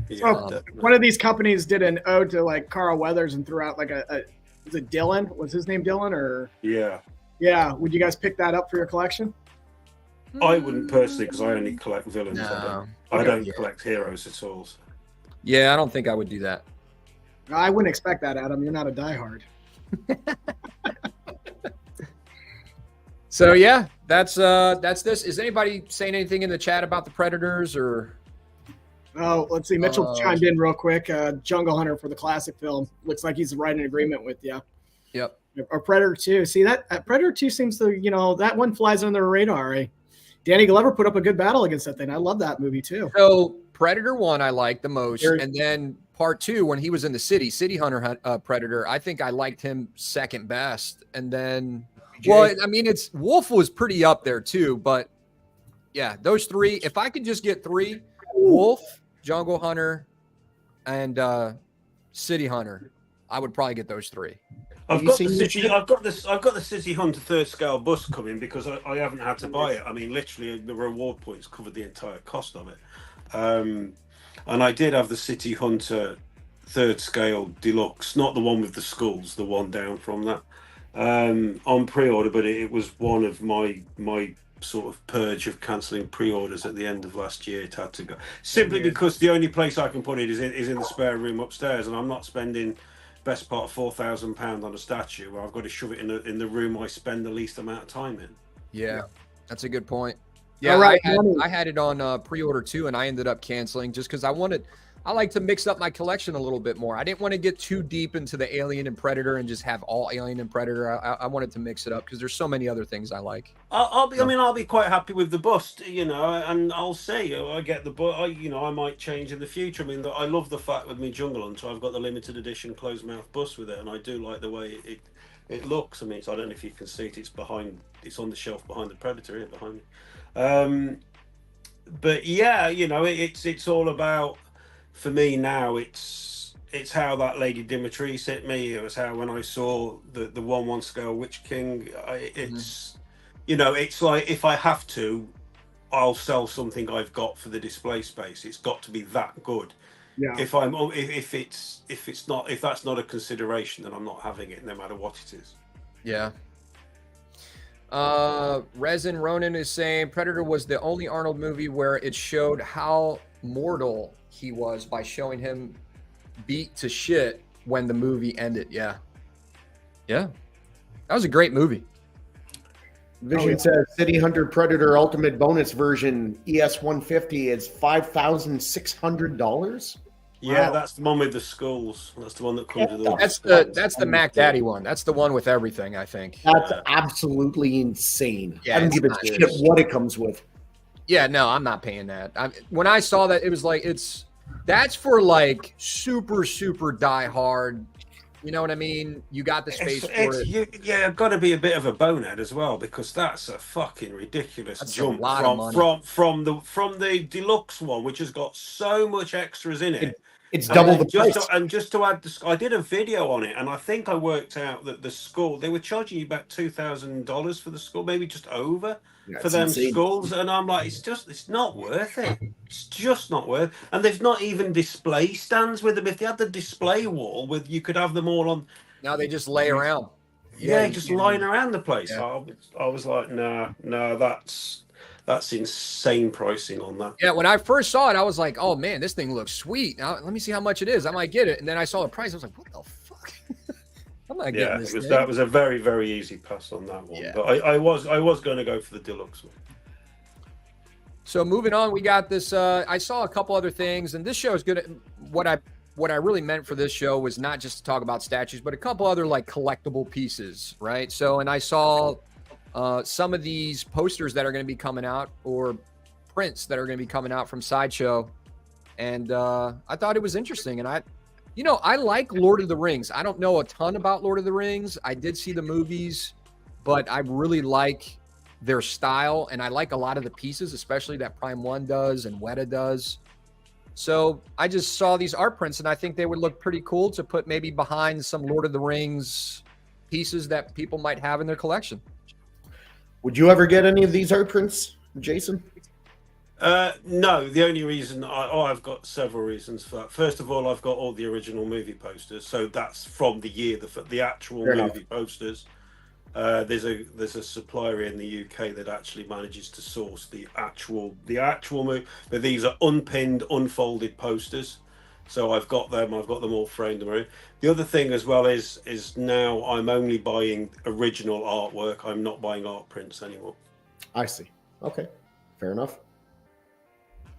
Yeah, one of these companies did an ode to like Carl Weathers and threw out like is it Dylan? Was his name Dylan or? Yeah. Yeah. Would you guys pick that up for your collection? I wouldn't personally, because I only collect villains. No. I don't collect heroes at all. So. Yeah, I don't think I would do that. I wouldn't expect that, Adam. You're not a diehard. So yeah, That's this. Is anybody saying anything in the chat about the Predators or? Oh, let's see. Mitchell chimed in real quick. Jungle Hunter for the classic film. Looks like he's right in agreement with you. Yep. Or Predator 2. See, that Predator 2 seems to, that one flies under the radar. Eh? Danny Glover put up a good battle against that thing. I love that movie too. So Predator 1 I like the most. And then part 2, when he was in the City Hunter Predator, I think I liked him second best. And then, well, I mean, Wolf was pretty up there too. But yeah, those 3, if I could just get 3, Wolf, Jungle Hunter, and City Hunter, I would probably get those 3. I've got the City Hunter third scale bus coming because I haven't had to buy it. I mean, literally, the reward points covered the entire cost of it. And I did have the City Hunter third scale deluxe, not the one with the skulls, the one down from that, on pre-order. But it was one of my sort of purge of cancelling pre-orders at the end of last year. It had to go simply because the only place I can put it is in the spare room upstairs, and I'm not spending best part of £4,000 on a statue where I've got to shove it in the room I spend the least amount of time in. Yeah, that's a good point. Yeah, right. I had it on pre-order too, and I ended up canceling just because I like to mix up my collection a little bit more. I didn't want to get too deep into the Alien and Predator and just have all Alien and Predator. I wanted to mix it up because there's so many other things I like. I'll be quite happy with the bust, and I'll see. I get the bust. I might change in the future. I mean, I love the fact with me Jungle Hunter, I've got the limited edition closed mouth bust with it, and I do like the way it looks. I mean, I don't know if you can see it. It's on the shelf behind the Predator here behind me. But yeah, it's all about. For me now, it's how that Lady Dimitrescu hit me. It was how when I saw the 1/1 scale Witch King. It's like if I have to, I'll sell something I've got for the display space. It's got to be that good. Yeah. If that's not a consideration, then I'm not having it, no matter what it is. Yeah. Resin Ronan is saying Predator was the only Arnold movie where it showed how mortal he was by showing him beat to shit when the movie ended. Yeah. That was a great movie. Vision says City Hunter Predator Ultimate Bonus Version ES 150 is $5,600. Yeah, wow. That's the one with the skulls. That's the one that comes with all. That's the Mac Daddy one. That's the one with everything, I think. That's absolutely insane. Yeah, I don't give a shit what it comes with. Yeah, no, I'm not paying that. When I saw that, it was like that's for like super die hard. You know what I mean? You got the space for it. You've got to be a bit of a bonehead as well, because that's a fucking ridiculous jump from the deluxe one, which has got so much extras in it. It's double the price. And just to add, I did a video on it, and I think I worked out that the skull, they were charging you about $2,000 for the skull, maybe just over. Yeah, for them insane. Skulls, and I'm like, it's not worth it. It's just not worth. And they've not even display stands with them. If they had the display wall you could have them all on. Now they just lay around. Yeah, just lying around the place. Yeah. I was like, no, that's insane pricing on that. Yeah, when I first saw it, I was like, oh man, this thing looks sweet. Now let me see how much it is. I might get it. And then I saw the price. I was like, what the fuck? I'm not getting this thing. That was a very, very easy pass on that one. Yeah. But I was going to go for the deluxe one. So moving on, we got this. I saw a couple other things, and this show is good. What I really meant for this show was not just to talk about statues, but a couple other like collectible pieces, right? So, and I saw some of these posters that are going to be coming out, or prints that are going to be coming out from Sideshow, and I thought it was interesting, and I like Lord of the Rings. I don't know a ton about Lord of the Rings. I did see the movies, but I really like their style, and I like a lot of the pieces, especially that Prime 1 does and Weta does. So I just saw these art prints, and I think they would look pretty cool to put maybe behind some Lord of the Rings pieces that people might have in their collection. Would you ever get any of these art prints, Jason? No, the only reason I've got several reasons for that. First of all, I've got all the original movie posters, so that's from the year the actual movie posters. There's a supplier in the UK that actually manages to source the actual movie, but these are unpinned, unfolded posters. So I've got them all framed. The other thing as well is now I'm only buying original artwork. I'm not buying art prints anymore. I see. Okay, fair enough.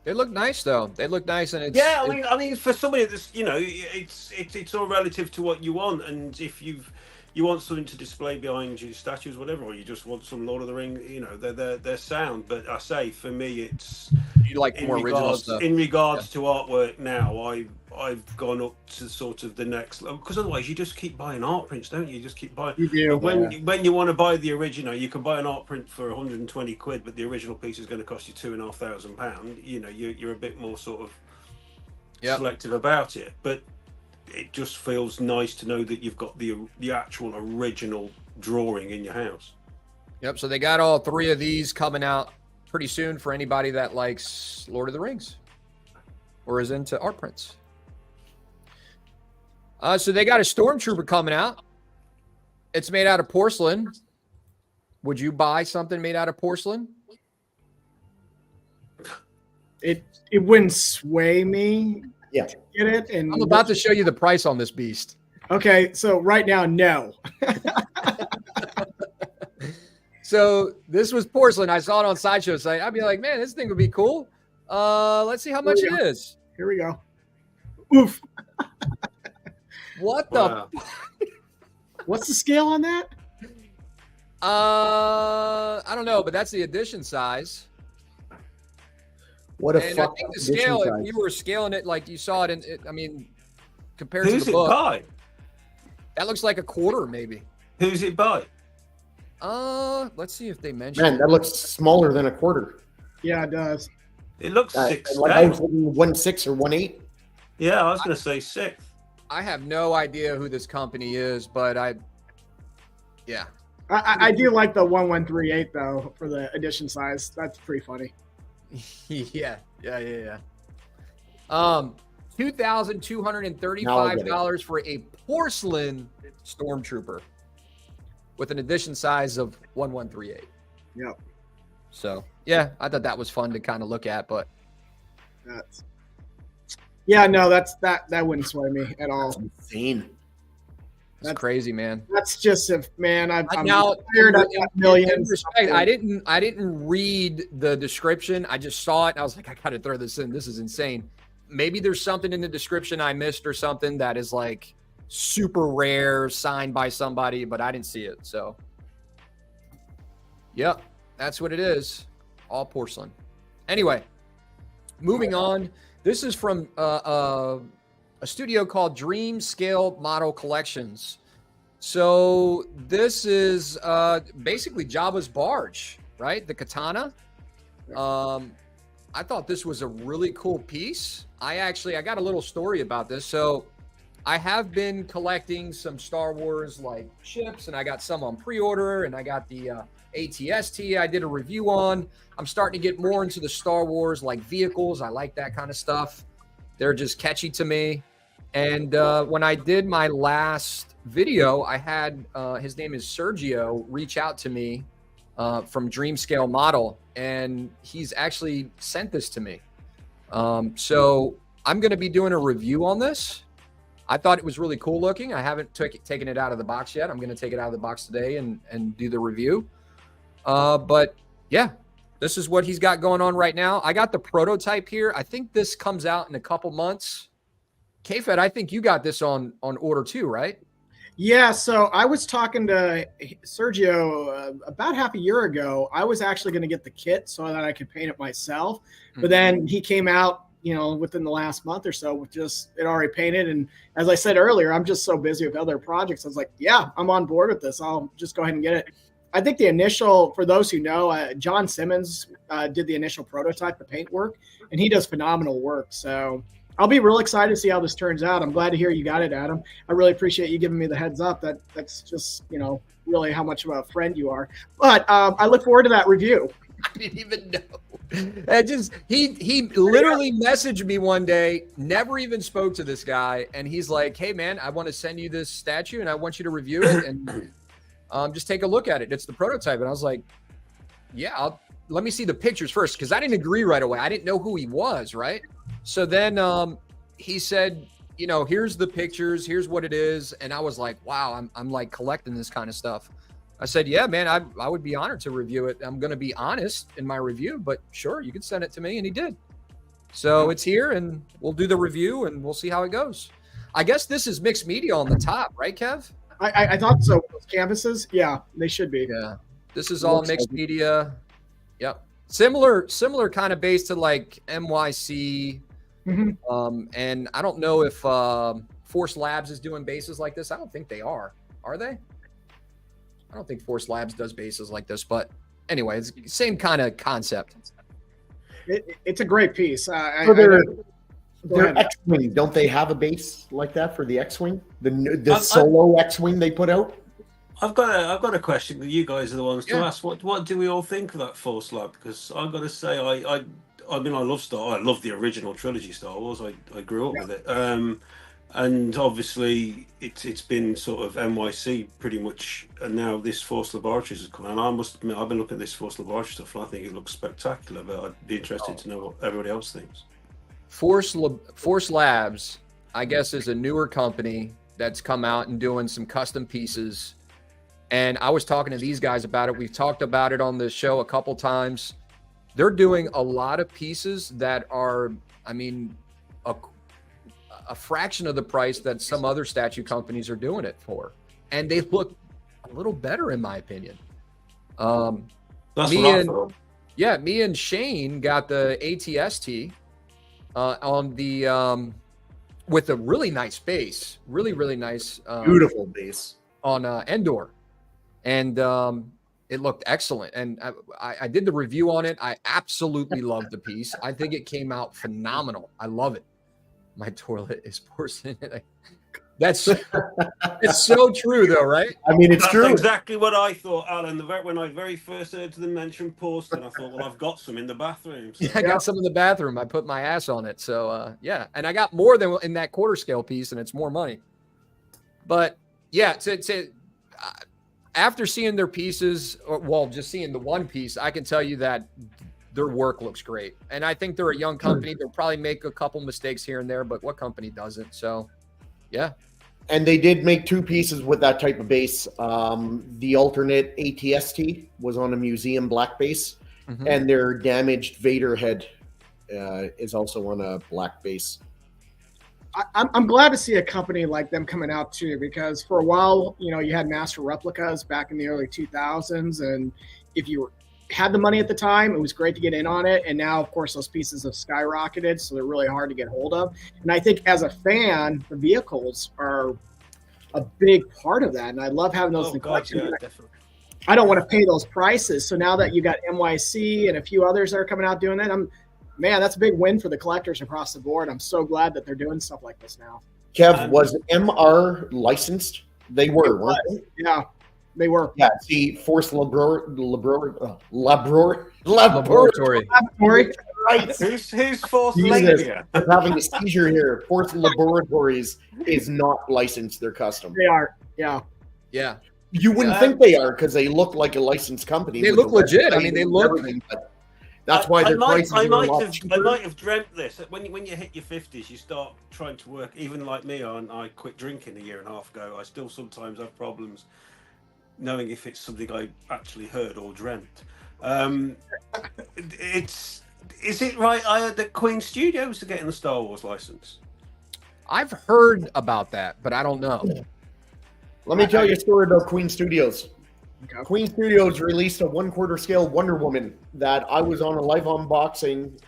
They look nice though. They look nice, and it's Yeah, I mean, for somebody that's, you know, it's all relative to what you want, and if you want something to display behind your statues, whatever, or you just want some Lord of the Ring, you know, they're sound. But I say, for me, it's you like more original stuff. In regards to artwork now, I've gone up to sort of the next level, because otherwise you just keep buying art prints, don't you? You just keep buying. You do. When you want to buy the original, you can buy an art print for 120 quid, but the original piece is going to cost you £2,500. You know, you're a bit more sort of selective about it, but it just feels nice to know that you've got the actual original drawing in your house. Yep. So they got all 3 of these coming out pretty soon for anybody that likes Lord of the Rings or is into art prints. So they got a Stormtrooper coming out. It's made out of porcelain. Would you buy something made out of porcelain? It wouldn't sway me. Yeah. To get it. And I'm about to show you the price on this beast. Okay, so right now, no. So this was porcelain. I saw it on Sideshow site. I'd be like, man, this thing would be cool. Let's see how much it is. Here we go. Oof. What the? What's the scale on that? I don't know, but that's the edition size. What a And I fuck think the edition scale, size. if you were scaling it like you saw it in it, I mean, compared Who's to it the book, by? that looks like a quarter maybe. Who's it by? Let's see if they mention Man, it. that looks smaller than a quarter. Yeah, it does. It looks Like 6. I was thinking 1/6 or 1/8. Yeah, I was going to say 6. I have no idea who this company is, but I I do like the 1138 though for the edition size. That's pretty funny. yeah. Now I $2,235 for a porcelain Stormtrooper with an edition size of 1138. Yep. So yeah, I thought that was fun to kind of look at, but That's yeah, no, that wouldn't sway me at all. Insane. it's crazy, man. That's just if man, I'm Now, tired of in millions. respect, I didn't read the description. I just saw it and I was like, I gotta throw this in. This is insane. Maybe there's something in the description I missed or something that is like super rare, signed by somebody, but I didn't see it. So yep, that's what it is. All porcelain. Anyway, moving on. This is from a studio called Dream Scale Model Collections. So this is basically Jabba's barge, right? The katana. I thought this was a really cool piece. I got a little story about this. So I have been collecting some Star Wars like ships, and I got some on pre-order, and I got the ATST I did a review on. I'm starting to get more into the Star Wars like vehicles. I like that kind of stuff. They're just catchy to me. And when I did my last video, I had his name is Sergio reach out to me from Dream Scale Model, and he's actually sent this to me. So I'm going to be doing a review on this. I thought it was really cool looking. I haven't taken it out of the box yet. I'm going to take it out of the box today and do the review. But yeah, this is what he's got going on right now. I got the prototype here. I think this comes out in a couple months. K-Fed, I think you got this on order too, right? Yeah, so I was talking to Sergio about half a year ago. I was actually going to get the kit so that I could paint it myself. But then he came out, within the last month or so with just it already painted. And as I said earlier, I'm just so busy with other projects. I was like, yeah, I'm on board with this. I'll just go ahead and get it. I think the initial, for those who know, John Simmons did the initial prototype, the paint work, and he does phenomenal work. So I'll be real excited to see how this turns out. I'm glad to hear you got it, Adam. I really appreciate you giving me the heads up. That's just, really how much of a friend you are. But I look forward to that review. I didn't even know. He literally messaged me one day, never even spoke to this guy. And he's like, hey man, I want to send you this statue and I want you to review it. And just take a look at it. It's the prototype. And I was like, yeah, let me see the pictures first. Cause I didn't agree right away. I didn't know who he was. Right. So then he said, here's the pictures, here's what it is. And I was like, wow, I'm like collecting this kind of stuff. I said, yeah, man, I would be honored to review it. I'm going to be honest in my review, but sure, you can send it to me. And he did. So it's here and we'll do the review and we'll see how it goes. I guess this is mixed media on the top, right, Kev? I thought so. Those canvases, yeah, they should be. Yeah. This is all mixed media. Yep. Similar kind of base to like NYC. And I don't know if Force Labs is doing bases like this. I don't think they are. Are they? I don't think Force Labs does bases like this, but anyway, it's the same kind of concept. It's a great piece. Their X-Wing, don't they have a base like that for the X-Wing? The solo X-Wing they put out? I've got a question. You guys are the ones to ask. What do we all think of that Force Lab? Because I've got to say, I mean, I love the original trilogy Star Wars. I grew up with it. And obviously, it's been sort of NYC pretty much, and now this Force Laboratories has come. And I must admit, I've been looking at this Force Laboratories stuff, and I think it looks spectacular. But I'd be interested to know what everybody else thinks. Force Labs, I guess, is a newer company that's come out and doing some custom pieces. And I was talking to these guys about it. We've talked about it on the show a couple times. They're doing a lot of pieces that are, I mean, a fraction of the price that some other statue companies are doing it for. And they look a little better, in my opinion. That's what I thought. Yeah, me and Shane got the ATST on the with a really nice base, really nice, Beautiful base on Endor, and it looked excellent. And I did the review on it. I absolutely loved the piece. I think it came out phenomenal. I love it. My toilet is porcelain. That's it's so true, though, right? I mean, it's That's true. exactly what I thought, Alan. When I very first heard them mention porcelain, I thought, well, I've got some in the bathroom. So. Yeah, I got some in the bathroom. I put my ass on it. So, yeah. And I got more than in that quarter scale piece, and it's more money. But, yeah, after seeing their pieces, just seeing the one piece, I can tell you that their work looks great. And I think they're a young company. They'll probably make a couple mistakes here and there, but what company doesn't? So, yeah. And they did make two pieces with that type of base. The alternate ATST was on a museum black base, and their damaged Vader head is also on a black base. I'm glad to see a company like them coming out too, because for a while, you had master replicas back in the early 2000s, and if you had the money at the time, it was great to get in on it. And now, of course, those pieces have skyrocketed, so they're really hard to get hold of. And I think as a fan, the vehicles are a big part of that. And I love having those in the collection. Yeah, definitely. I don't want to pay those prices. So now that you got NYC and a few others that are coming out doing that, that's a big win for the collectors across the board. I'm so glad that they're doing stuff like this now. Kev, was MR licensed? They were, weren't they? Yeah. They were. Yeah, see, Force Laboratory. Right. Who's Force Labia? I'm having a seizure here. Force Laboratories is not licensed. They're custom. They are. Yeah. Yeah. You wouldn't think they are because they look like a licensed company. They look legit. I mean, they look. But that's why their prices are a lot cheaper. I might have dreamt this. When you hit your 50s, you start trying to work. Even like me, I quit drinking a year and a half ago. I still sometimes have problems knowing if it's something I actually heard or dreamt. Is it right? I heard that Queen Studios are getting the Star Wars license. I've heard about that, but I don't know. Let me tell you a story about Queen Studios. Okay. Queen Studios released a 1/4 scale Wonder Woman that I was on a live unboxing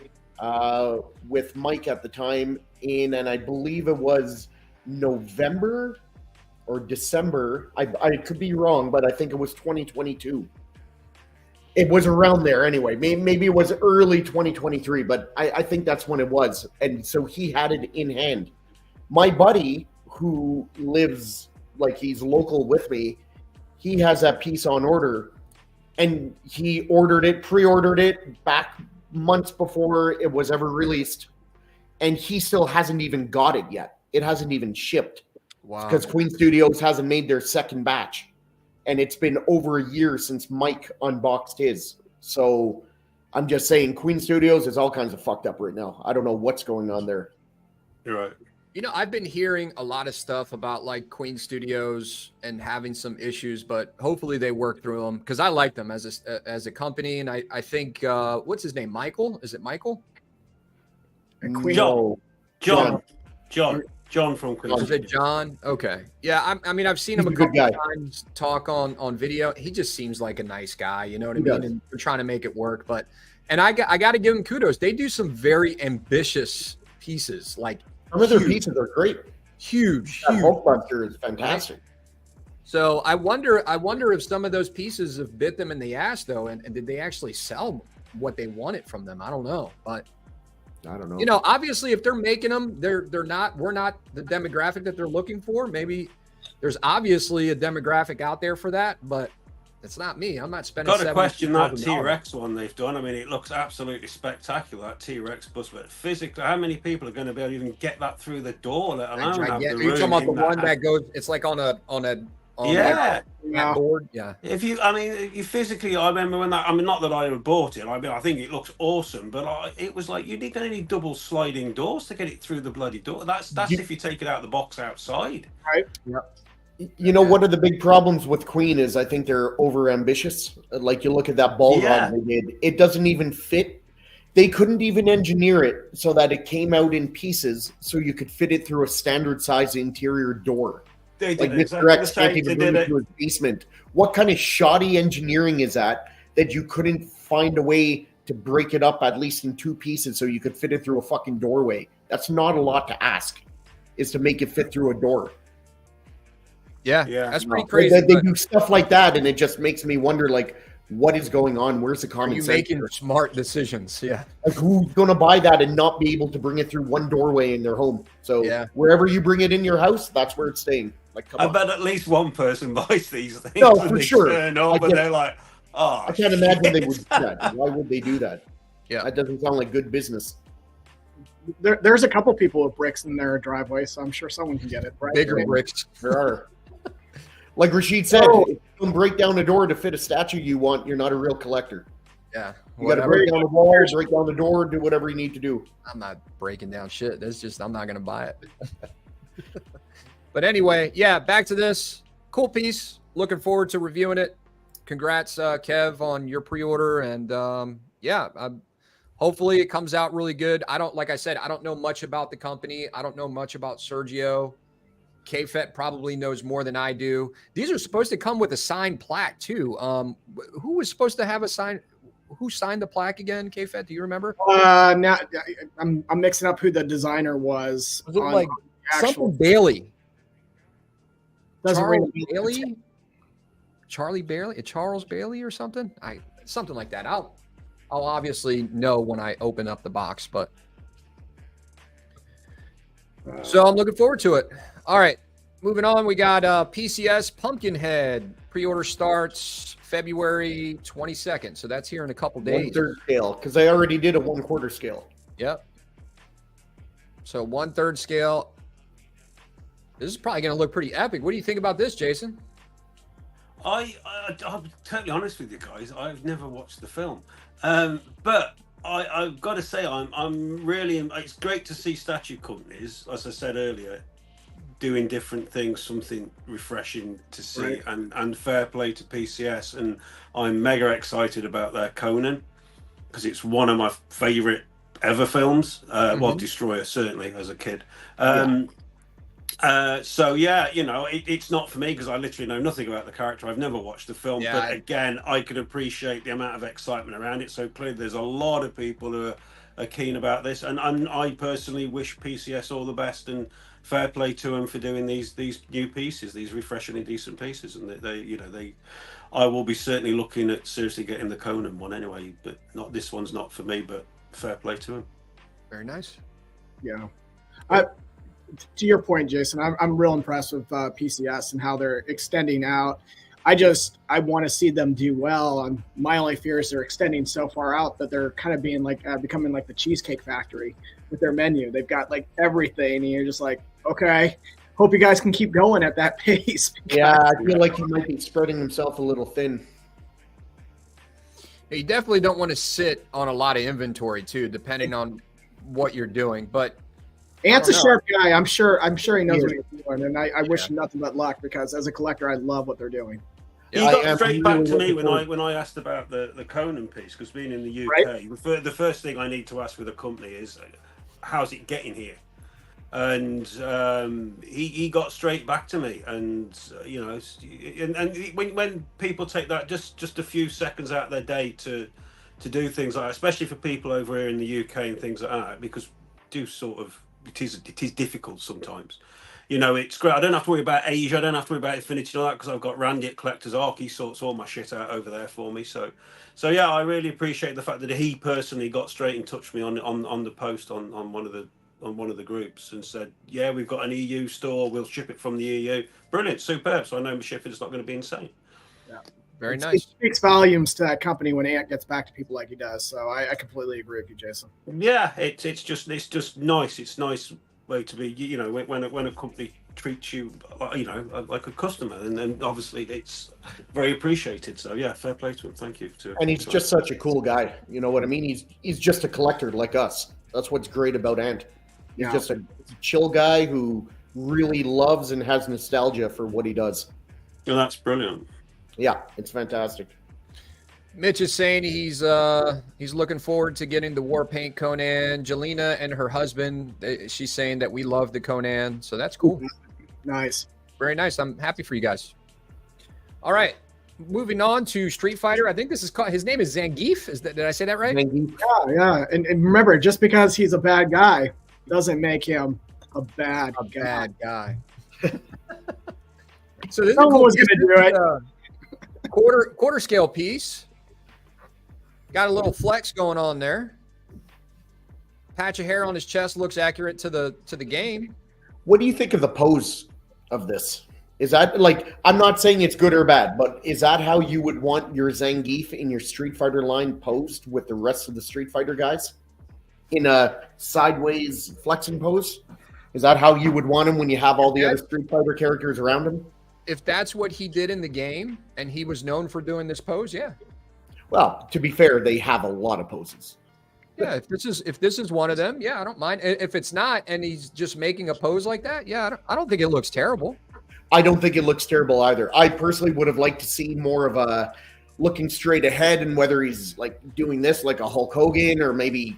with Mike at the time and I believe it was November or December. I could be wrong, but I think it was 2022. It was around there anyway. Maybe it was early 2023, but I think that's when it was. And so he had it in hand. My buddy, who lives like he's local with me, he has that piece on order, and he pre-ordered it back months before it was ever released, and he still hasn't even got it yet. It hasn't even shipped. Wow. Because Queen Studios hasn't made their second batch, and it's been over a year since Mike unboxed his. So I'm just saying Queen Studios is all kinds of fucked up right now. I don't know what's going on there. You're right. You know, I've been hearing a lot of stuff about like Queen Studios and having some issues, but hopefully they work through them because I like them as a company, and I think what's his name, Michael? Is it Michael? Queen. John from Queen. Is it John? Okay, yeah. I mean, I've seen him a He's a good couple guy. times talk on video. He just seems like a nice guy. You know what I He mean? does. And they're trying to make it work, but I got to give them kudos. They do some very ambitious pieces, like Some of their huge. pieces are great. huge. That Hulkbuster is fantastic. So I wonder if some of those pieces have bit them in the ass though, and did they actually sell what they wanted from them? I don't know, but I don't know. you know, obviously, if they're making them, we're not the demographic that they're looking for. Maybe there's obviously a demographic out there for that, but it's not me. I'm not spending. Got to question that $72,000. T-Rex one they've done. I mean, it looks absolutely spectacular, that T-Rex bus, but physically, how many people are going to be able to even get that through the door, let alone have the You're talking room about the in one that goes. It's like on yeah. that board. Yeah. If you, I mean, you physically, I remember when that, I mean, not that I ever bought it, I mean, I think it looks awesome, but it was like, you need going to need double sliding doors to get it through the bloody door. That's if you take it out of the box outside. Right. You know, one of the big problems with Queen is I think they're over ambitious. Like you look at that ball Yeah. rod they did, it doesn't even fit. They couldn't even engineer it so that it came out in pieces so you could fit it through a standard size interior door. They Like did Mr. exactly the X can't same. even They move did it it. to his basement. What kind of shoddy engineering is that you couldn't find a way to break it up at least in two pieces so you could fit it through a fucking doorway? That's not a lot to ask, is to make it fit through a door. Yeah. Yeah. That's pretty They, crazy. they but do stuff like that, and it just makes me wonder, like, what is going on? Where's the are common you sense? making here? smart decisions? Yeah. Like, who's going to buy that and not be able to bring it through one doorway in their home? So Yeah. wherever you bring it in your house, that's where it's staying. Like, come I on. bet at least one person buys these things. No, when for they sure. turn I up and get- they're like, oh, I can't imagine they shit. would do that. Why would they do that? Yeah. That doesn't sound like good business. There's a couple people with bricks in their driveway, so I'm sure someone can get it. Right? Bigger Right? bricks. There are. Like Rashid said, Oh. if you don't break down a door to fit a statue you want, you're not a real collector. Yeah. You got to Whatever. break down the wall, break down the door, do whatever you need to do. I'm not breaking down shit. That's just, I'm not going to buy it. But anyway, yeah, back to this. Cool piece. Looking forward to reviewing it. Congrats, Kev, on your pre-order. And yeah, hopefully it comes out really good. Like I said, I don't know much about the company. I don't know much about Sergio. KFET probably knows more than I do. These are supposed to come with a signed plaque too. Who was supposed to have a sign? Who signed the plaque again? KFET, do you remember? Now I'm mixing up who the designer was. Was it on like the actual. something Bailey? Doesn't ring Charles a bell. Bailey? Charles Bailey or something? Something like that. I'll obviously know when I open up the box, but so I'm looking forward to it. All right, moving on. We got PCS Pumpkinhead. Pre-order starts February 22nd, so that's here in a couple days. 1/3 scale, because I already did a 1/4 scale. Yep. So 1/3 scale. This is probably going to look pretty epic. What do you think about this, Jason? I'm totally honest with you guys. I've never watched the film, but I've got to say I'm really. It's great to see statue companies, as I said earlier, doing different things, something refreshing to see, Right. and fair play to PCS. And I'm mega excited about their Conan because it's one of my favorite ever films. Well, Destroyer certainly as a kid. So yeah, you know, it's not for me because I literally know nothing about the character. I've never watched the film, Yeah, but again, I can appreciate the amount of excitement around it. So clearly, there's a lot of people who are keen about this, and I personally wish PCS all the best and fair play to them for doing these new pieces, these refreshingly decent pieces, and I will be certainly looking at seriously getting the Conan one anyway, but not this one's not for me, but fair play to them. Very nice. Yeah. To your point, Jason, I'm real impressed with PCS and how they're extending out. I want to see them do well. And my only fear is they're extending so far out that they're kind of being like becoming like the Cheesecake Factory with their menu. They've got like everything, and you're just like, okay, hope you guys can keep going at that pace. Yeah, I feel like he might be spreading himself a little thin. You definitely don't want to sit on a lot of inventory too, depending on what you're doing. But Ant's a know. sharp guy. I'm sure he knows Yeah. what he's doing, and I wish him nothing but luck because as a collector, I love what they're doing. He I got am straight back really to me looking when forward- I asked about the Conan piece, because being in the UK, the first thing I need to ask with a company is how's it getting here, and he got straight back to me, and when people take that just a few seconds out of their day to do things like that, especially for people over here in the UK and things like that, because it is difficult sometimes. It's great. I don't have to worry about Asia. I don't have to worry about Infinity and all that because I've got Randy at Collector's Arc. He sorts all my shit out over there for me. So yeah, I really appreciate the fact that he personally got straight in touch with me on the post on one of the groups and said, yeah, we've got an EU store. We'll ship it from the EU. Brilliant, superb. So I know my shipping is not going to be insane. Very It nice. speaks volumes to that company when Ant gets back to people like he does. So I completely agree with you, Jason. Yeah, it's just nice. It's nice way to be. When a company treats you, like a customer, and obviously it's very appreciated. So yeah, fair play to him. Thank you. And he's just such a cool guy. You know what I mean? He's just a collector like us. That's what's great about Ant. He's Yeah. just a chill guy who really loves and has nostalgia for what he does. Yeah, that's brilliant. Yeah, it's fantastic. Mitch is saying he's looking forward to getting the War Paint Conan. Jelena and her husband, she's saying that we love the Conan, so that's cool. Nice. Very nice. I'm happy for you guys. All right, moving on to Street Fighter. I think this is called. His name is Zangief. Did I say that right? Yeah. And remember, just because he's a bad guy doesn't make him a bad A guy. bad guy. So this Someone was is gonna do it. a quarter scale piece. Got a little flex going on there. Patch of hair on his chest looks accurate to the game. What do you think of the pose of this? Is that like, I'm not saying it's good or bad, but is that how you would want your Zangief in your Street Fighter line posed with the rest of the Street Fighter guys? In a sideways flexing pose? Is that how you would want him when you have all the other Street Fighter characters around him? If that's what he did in the game and he was known for doing this pose, yeah. Well, to be fair, they have a lot of poses. Yeah, if this is one of them, yeah, I don't mind. If it's not and he's just making a pose like that, yeah, I don't think it looks terrible. I don't think it looks terrible either. I personally would have liked to see more of a looking straight ahead, and whether he's like doing this like a Hulk Hogan or maybe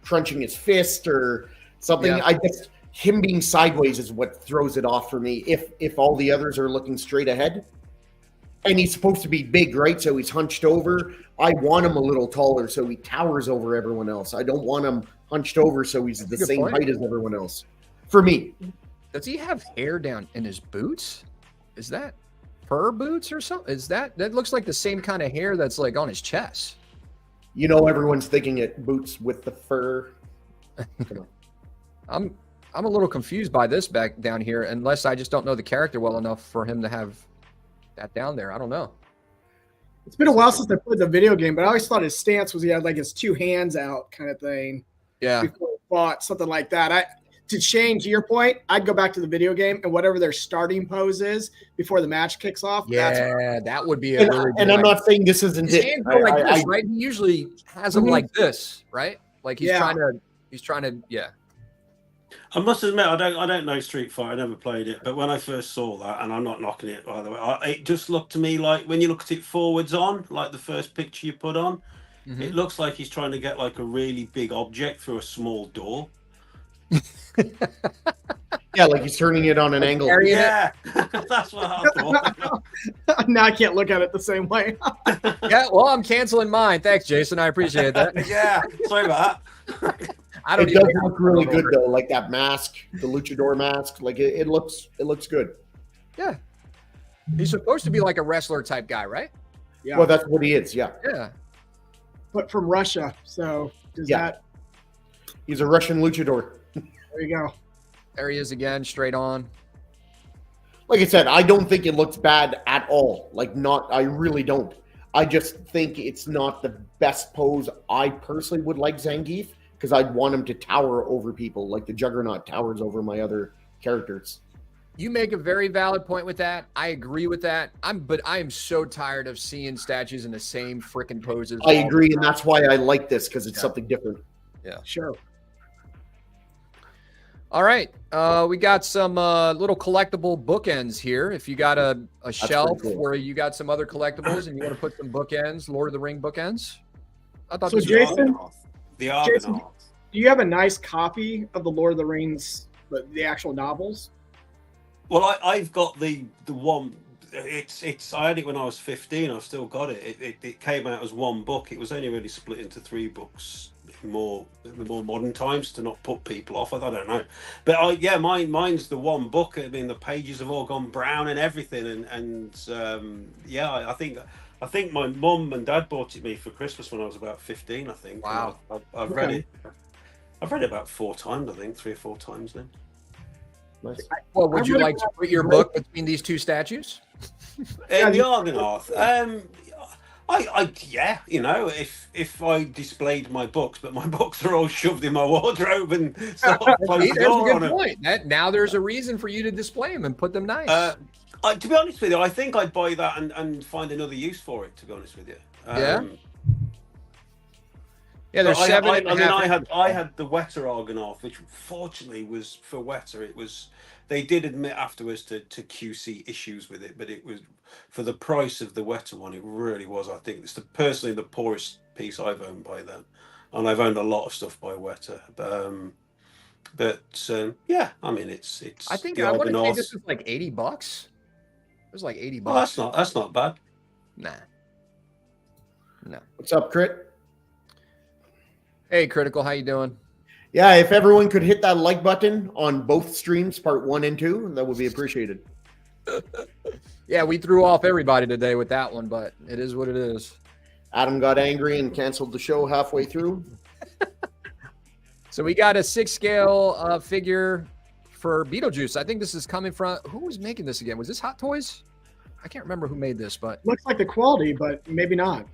crunching his fist or something. Yeah. I guess him being sideways is what throws it off for me. If all the others are looking straight ahead, and he's supposed to be big, right? So he's hunched over. I want him a little taller so he towers over everyone else. I don't want him hunched over so he's the a good same point. height as everyone else. For me, Does he have hair down in his boots? Is that fur boots or something? That looks like the same kind of hair that's like on his chest. you know, everyone's thinking it boots with the fur. Come on. I'm a little confused by this back down here, unless I just don't know the character well enough for him to have that down there. I don't know. It's been a while since I played the video game, but I always thought his stance was he had like his two hands out kind of thing Yeah. before he fought, something like that. To Shane, to your point, I'd go back to the video game and whatever their starting pose is before the match kicks off. That's Yeah, that would be a And, really and I'm not saying this isn't his it. hands go like I- this, right? He usually has them Mhm. like this, right? Like he's Yeah. trying to, yeah. I must admit, I don't know Street Fighter. I never played it, but when I first saw that, and I'm not knocking it by the way, it just looked to me like when you look at it forwards on, like the first picture you put on, Mhm. it looks like he's trying to get like a really big object through a small door. Yeah, like he's turning it on an angle. carrying it. Yeah, that's what I thought. now I can't look at it the same way. Yeah, well, I'm canceling mine. Thanks, Jason. I appreciate that. Yeah, sorry about that. I don't It does even look really good though, like that mask, the luchador mask. Like it looks good. Yeah. He's supposed to be like a wrestler type guy, right? Yeah, Well, that's what he is. Yeah, Yeah. but from Russia. So does Yeah. that? he's a Russian luchador. There you go. There he is again, straight on. Like I said, I don't think it looks bad at all. I really don't. I just think it's not the best pose. I personally would like Zangief because I'd want him to tower over people like the Juggernaut towers over my other characters. You make a very valid point with that. I agree with that. But I am so tired of seeing statues in the same freaking poses. I all agree, the and time. that's why I like this because it's Yeah. something different. Sure. All right. We got some little collectible bookends here. If you got a shelf pretty cool. where you got some other collectibles and you want to put some bookends, Lord of the Ring bookends. I thought So this was Jason- awesome. The Jason- Argonauts. Do you have a nice copy of the Lord of the Rings, the actual novels? Well, I've got the one. It's I had it when I was 15. I've still got it. It came out as one book. It was only really split into 3 books. In the more modern times to not put people off. I don't know, but mine's the one book. I mean, the pages have all gone brown and everything, I think my mum and dad bought it me for Christmas when I was about 15. I think. Wow. I've read it. I've read it about 4 times. I think 3 or 4 times then. Nice. Well, would I you really like to put your book between these 2 statues? The Argonaut. If I displayed my books, but my books are all shoved in my wardrobe and stuff. See, there's a good point. Now there's a reason for you to display them and put them nice. To be honest with you, I think I'd buy that and find another use for it. To be honest with you, yeah, there's I 7 had the Weta Argonaut, which fortunately was for Weta. They did admit afterwards to QC issues with it, but it was for the price of the Weta one. It really was. I think it's personally the poorest piece I've owned by them, and I've owned a lot of stuff by Weta. Yeah, I mean it's. I think the I want to say Argonauts. this was like $80. It was like $80. Oh, that's not bad. Nah. No. What's up, Crit? Hey, Critical, how you doing? Yeah, if everyone could hit that like button on both streams, part 1 and 2, that would be appreciated. Yeah, we threw off everybody today with that one, but it is what it is. Adam got angry and canceled the show halfway through. So we got a 6-scale figure for Beetlejuice. I think this is coming from, who was making this again? Was this Hot Toys? I can't remember who made this, but Looks like the quality, but maybe not.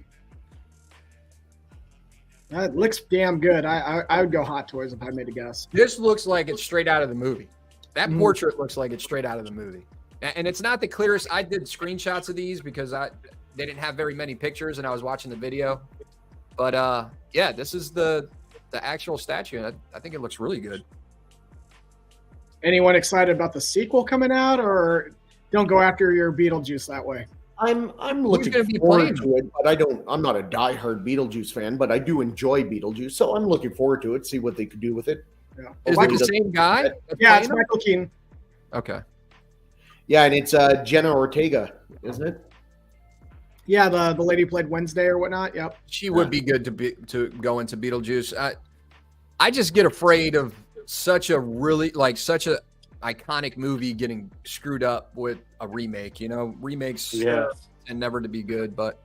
That looks damn good. I would go Hot Toys if I made a guess. this looks like it's straight out of the movie. That portrait looks like it's straight out of the movie. And it's not the clearest. I did screenshots of these because they didn't have very many pictures and I was watching the video. But yeah, this is the actual statue. And I think it looks really good. Anyone excited about the sequel coming out, or don't go after your Beetlejuice that way? I'm looking gonna be forward playing to it, but I'm not a diehard Beetlejuice fan, but I do enjoy Beetlejuice, so I'm looking forward to it, see what they could do with it. Yeah, Is it the same guy? that's yeah, it's playing him? Michael Keaton. Okay. Yeah, and it's Jenna Ortega, isn't it? Yeah, the lady who played Wednesday or whatnot. Yep. She would be good to go into Beetlejuice. I just get afraid of such a iconic movie getting screwed up with a remake. You know, remakes and never to be good. But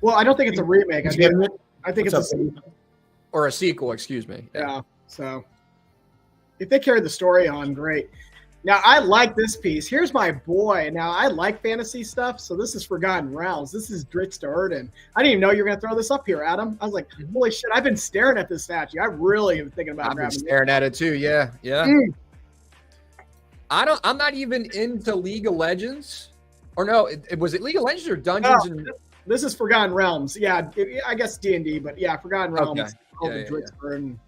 Well, I don't think it's a remake. Who's getting it? I think What's it's a up, or a sequel, excuse me. yeah. So if they carry the story on, great. Now I like this piece. Here's my boy. Now I like fantasy stuff, so this is Forgotten Realms. This is Dritz to Erden. I didn't even know you were gonna throw this up here, Adam. I was like, holy shit! I've been staring at this statue. I really am thinking about I've been grabbing it. staring at it too. Yeah. Mm. I'm not even into League of Legends. Or no, was it League of Legends or Dungeons and This is Forgotten Realms. Yeah, I guess D&D, but yeah, Forgotten Realms. Okay. All Yeah, the yeah, Dritz to Erden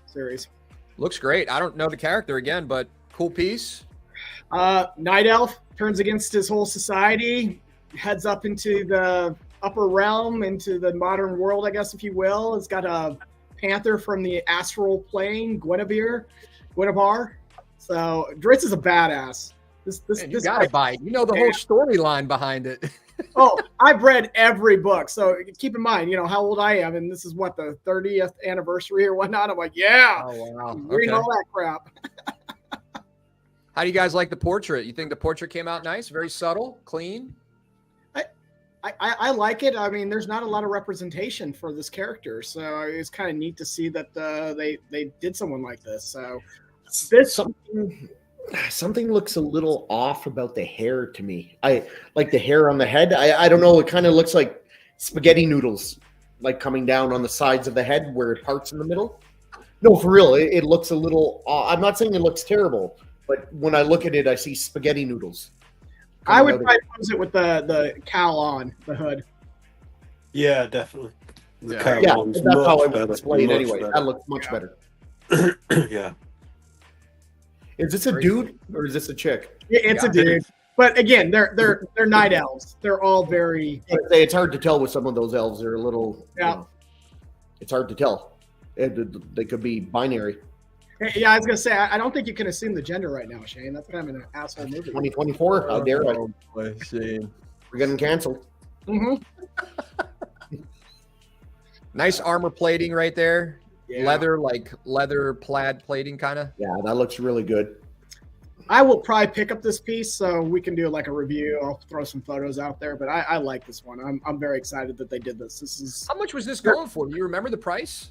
series. looks great. I don't know the character again, but cool piece. Night Elf turns against his whole society, heads up into the upper realm, into the modern world, I guess, if you will. It's got a panther from the astral plane, Guinevere. So Dritz is a badass. Man, you gotta buy it. You know the whole storyline behind it. Oh, I've read every book. So keep in mind, how old I am, and this is what, the 30th anniversary or whatnot. I'm like, yeah, Oh wow. reading Okay. all that crap. How do you guys like the portrait? You think the portrait came out nice? Very subtle, clean? I like it. I mean, there's not a lot of representation for this character, so it's kind of neat to see that they did someone like this. So this Something looks a little off about the hair to me. I like the hair on the head. I don't know. It kind of looks like spaghetti noodles, like coming down on the sides of the head where it parts in the middle. No, for real. It looks a little. I'm not saying it looks terrible, but when I look at it, I see spaghetti noodles. I coming would out of probably pose it with the cowl on the hood. Yeah, definitely. The Yeah. cow Yeah, one's that's how much I would better, display it much anyway. better. That looks much better. Yeah. Is this a Crazy. dude or is this a chick? It's a Yeah. dude. But again, they're night elves. They're all very It's hard to tell with some of those elves. They're a little. Yeah. It's hard to tell. They could be binary. yeah, I was gonna say I don't think you can assume the gender right now, Shane. That's kind of an asshole movie. 2024. How dare I? Oh, boy, Shane. We're getting canceled. Mm-hmm. Nice armor plating right there. Yeah. Leather plaid plating kind of. Yeah, that looks really good. I will probably pick up this piece so we can do like a review. I'll throw some photos out there, but I like this one. I'm very excited that they did this. This is How much was this going for? Do you remember the price?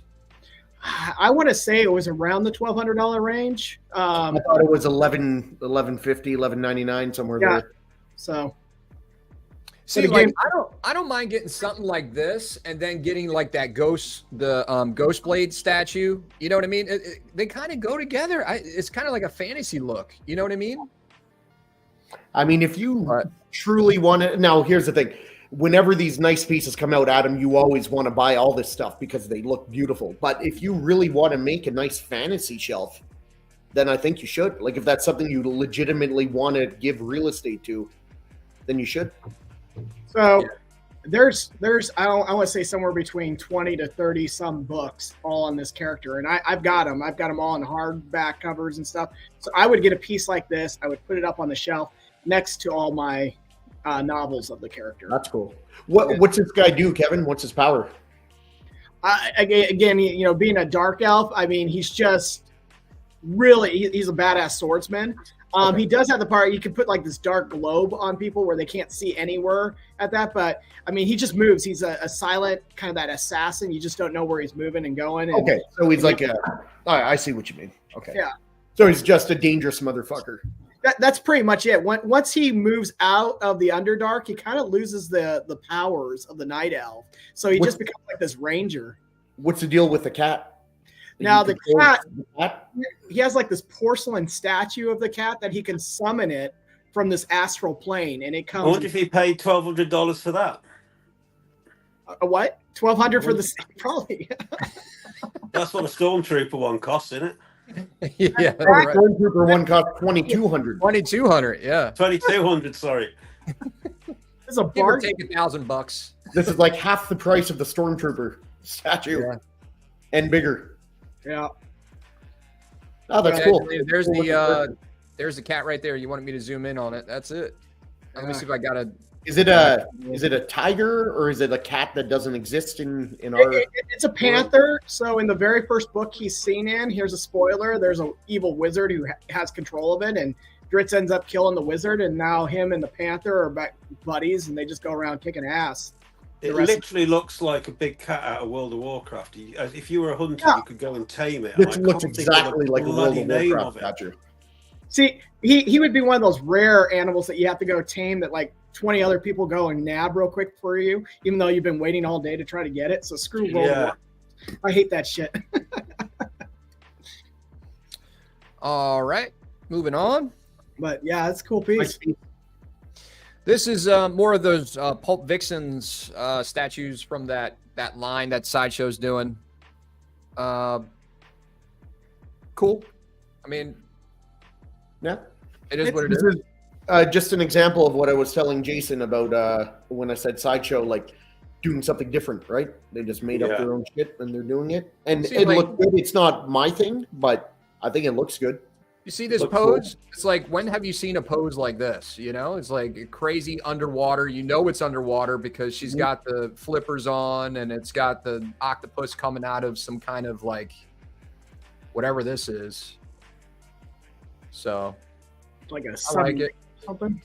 I want to say it was around the $1,200 range. I thought it was 11.50, 11.99 somewhere Yeah. there. So See, But like again- I don't mind getting something like this, and then getting like that ghost blade statue. You know what I mean? They kind of go together. It's kind of like a fantasy look. You know what I mean? I mean, if you Right. truly want to, now here's the thing: whenever these nice pieces come out, Adam, you always want to buy all this stuff because they look beautiful. But if you really want to make a nice fantasy shelf, then I think you should. Like, if that's something you legitimately want to give real estate to, then you should. So there's I want to say somewhere between 20 to 30 some books all on this character, and I've got them all in hardback covers and stuff. So I would get a piece like this. I would put it up on the shelf next to all my novels of the character. That's cool. What's this guy do, Kevin? What's his power? Again, you know, being a dark elf, I mean, he's just really he's a badass swordsman. Okay. He does have the power. You can put like this dark globe on people where they can't see anywhere at that. But I mean, he just moves. He's a silent kind of that assassin. You just don't know where he's moving and going. And Okay, so he's like I see what you mean. Okay. Yeah. So he's just a dangerous motherfucker. that's pretty much it. Once he moves out of the Underdark, he kind of loses the powers of the Night Elf. So he What- just becomes like this ranger. What's the deal with the cat? Now, You the control cat- the cat? He has like this porcelain statue of the cat that he can summon it from this astral plane, and it I comes. wonder if he paid $1,200 for that. A what? 1,200 for the probably. That's what a stormtrooper one costs, isn't it? Yeah, Oh, right. Stormtrooper one cost 2,200. 2,200. Yeah, 2,200. Sorry. It's a give or bargain. take $1,000. This is like half the price of the Stormtrooper statue, Yeah. and bigger. Yeah. Oh, that's Yeah, cool. There's the cat right there. You wanted me to zoom in on it. That's it. Let me see if I got a. Is it a tiger or is it a cat that doesn't exist in our? It's a panther. So in the very first book he's seen in, here's a spoiler. There's an evil wizard who has control of it, and Dritz ends up killing the wizard, and now him and the panther are buddies, and they just go around kicking ass. It The rest- literally looks like a big cat out of World of Warcraft. If you were a hunter, Yeah. you could go and tame it. This I looks can't think of the exactly like a World bloody of name Warcraft of it. statue. See, he would be one of those rare animals that you have to go tame that like 20 other people go and nab real quick for you, even though you've been waiting all day to try to get it. So screw World of Yeah. Warcraft. I hate that shit. All right, moving on. But yeah, it's a cool piece. This is more of those Pulp Vixens statues from that line that Sideshow's doing. Cool. I mean, Yeah. it is what it This is. is just an example of what I was telling Jason about when I said Sideshow, like doing something different, right? They just made up Yeah. their own shit and they're doing it. And See, it like- looks good. It's not my thing, but I think it looks good. You see this Look cool. pose? It's like, when have you seen a pose like this? You know, it's like crazy underwater. You know it's underwater because she's Mhm. got the flippers on and it's got the octopus coming out of some kind of like whatever this is. So Like a I sun like it. something.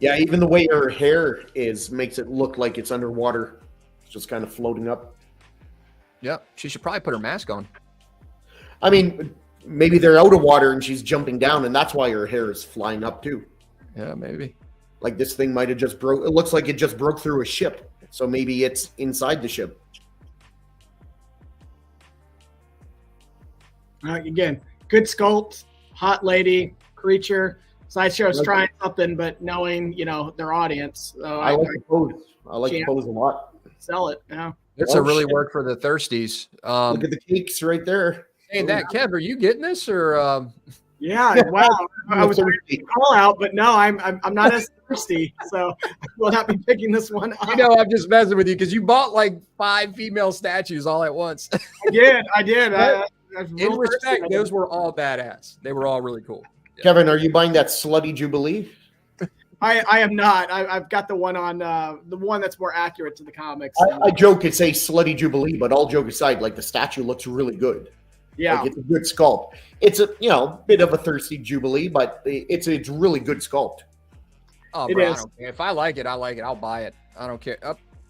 Yeah, even the way her hair is makes it look like it's underwater. It's just kind of floating up. Yeah, she should probably put her mask on. I mean, maybe they're out of water and she's jumping down, and that's why her hair is flying up too. Yeah, maybe. Like this thing might have just broke. It looks like it just broke through a ship, so maybe it's inside the ship. Again, good sculpt, hot lady, creature. Sideshow's Like- trying something, but knowing, you know, their audience. So I like the pose. I like Yeah. the pose a lot. sell it. Yeah. This Oh, will really shit. work for the thirsties. Look at the cakes right there. Hey, that Kev, are you getting this or? Yeah, wow. I was ready to call out, but no, I'm not as thirsty, so I will not be picking this one up. You know, I'm just messing with you because you bought like 5 female statues all at once. I did. I was In real respect, thirsty. those were all badass. They were all really cool. Kevin, are you buying that Slutty Jubilee? I am not. I've got the one on the one that's more accurate to the comics. I joke it's a Slutty Jubilee, but all joke aside, like the statue looks really good. Yeah, Like, it's a good sculpt. It's a bit of a thirsty Jubilee, but it's really good sculpt. Oh, It bro, I is. don't care. If I like it, I like it. I'll buy it. I don't care.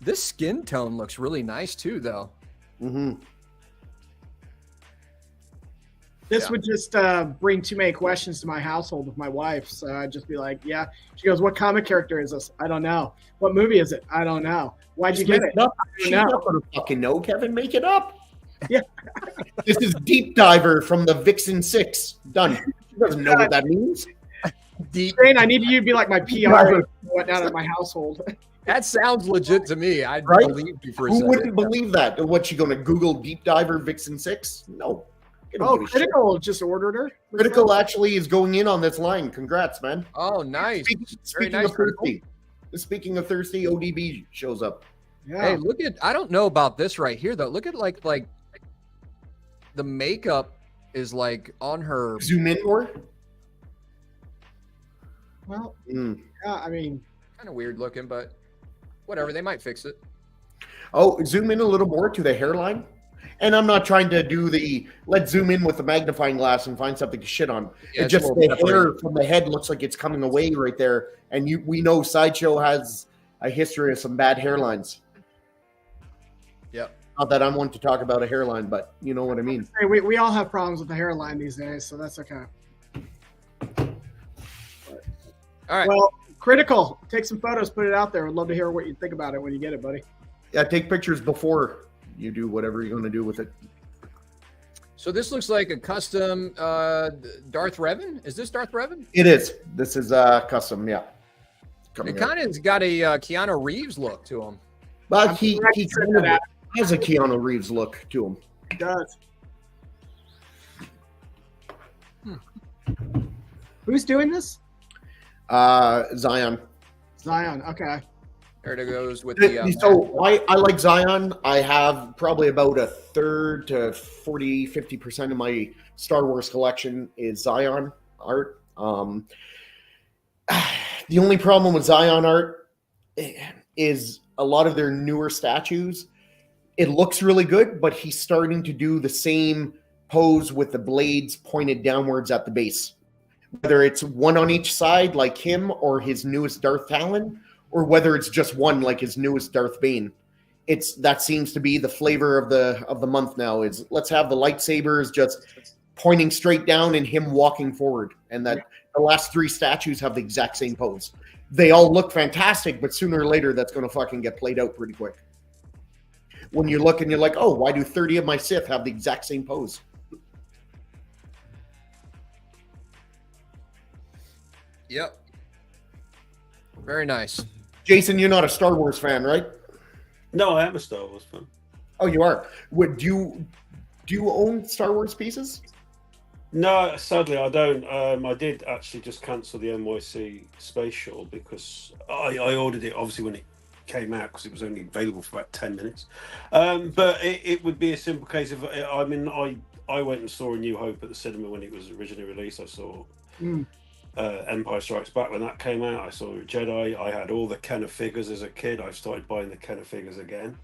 This skin tone looks really nice too, though. Mm-hmm. this Yeah. would just bring too many questions to my household with my wife. So I'd just be like, yeah. She goes, "What comic character is this? I don't know. What movie is it? I don't know. Why'd you get it? Up. I She's don't know." not gonna fucking know, Kevin. Make it up. Yeah. This is Deep Diver from the Vixen 6. Done. She doesn't know what that means. Deep. Shane, I need you to be like my PR whatnot at my household. That sounds legit to me. I Right? believed you for a Who second. wouldn't believe that? What, she going to Google Deep Diver Vixen 6? No. They don't Oh, give a shit. Critical just ordered her. Critical actually is going in on this line. Congrats, man. Oh, nice. Speaking nice, of thirsty, ODB shows up. Yeah. Hey, look at. I don't know about this right here though. Look at like the makeup is like on her. Zoom in more. Well, Mm. yeah, I mean, Kind of weird looking, but whatever. They might fix it. Oh, zoom in a little more to the hairline. And I'm not trying to do let's zoom in with the magnifying glass and find something to shit on. Yeah, It it's just a the little peppery. hair from the head looks like it's coming away right there. And we know Sideshow has a history of some bad hairlines. Yep. Not that I'm one to talk about a hairline, but you know what I mean. hey, we all have problems with the hairline these days, so that's okay. All right. Well, Critical, take some photos, put it out there. Would love to hear what you think about it when you get it, buddy. Yeah, take pictures before you do whatever you're going to do with it. So this looks like a custom Darth Revan. Is this Darth Revan? It is. This is custom, yeah. Coming It out. kind of got a Keanu Reeves look to him. But he glad you said that. has a Keanu Reeves look to him. It does. Who's doing this? Zion. Zion. Okay. There it goes with the. So I like Zion. I have probably about a third to 50% of my Star Wars collection is Zion art. The only problem with Zion art is a lot of their newer statues. It looks really good, but he's starting to do the same pose with the blades pointed downwards at the base. Whether it's one on each side like him or his newest Darth Talon, or whether it's just one like his newest Darth Bane. That seems to be the flavor of the month now, is let's have the lightsabers just pointing straight down and him walking forward. And that the last 3 statues have the exact same pose. They all look fantastic, but sooner or later that's going to fucking get played out pretty quick. When you look and you're like, oh, why do 30 of my Sith have the exact same pose? Yep. Very nice. Jason, you're not a Star Wars fan, right? No, I am a Star Wars fan. Oh, you are. Do you own Star Wars pieces? No, sadly I don't. I did actually just cancel the NYC Space Shuttle because I ordered it obviously when it came out because it was only available for about 10 minutes. But it would be a simple case of, I mean, I went and saw A New Hope at the cinema when it was originally released. I saw Empire Strikes Back when that came out. I saw Jedi. I had all the Kenner figures as a kid. I've started buying the Kenner figures again.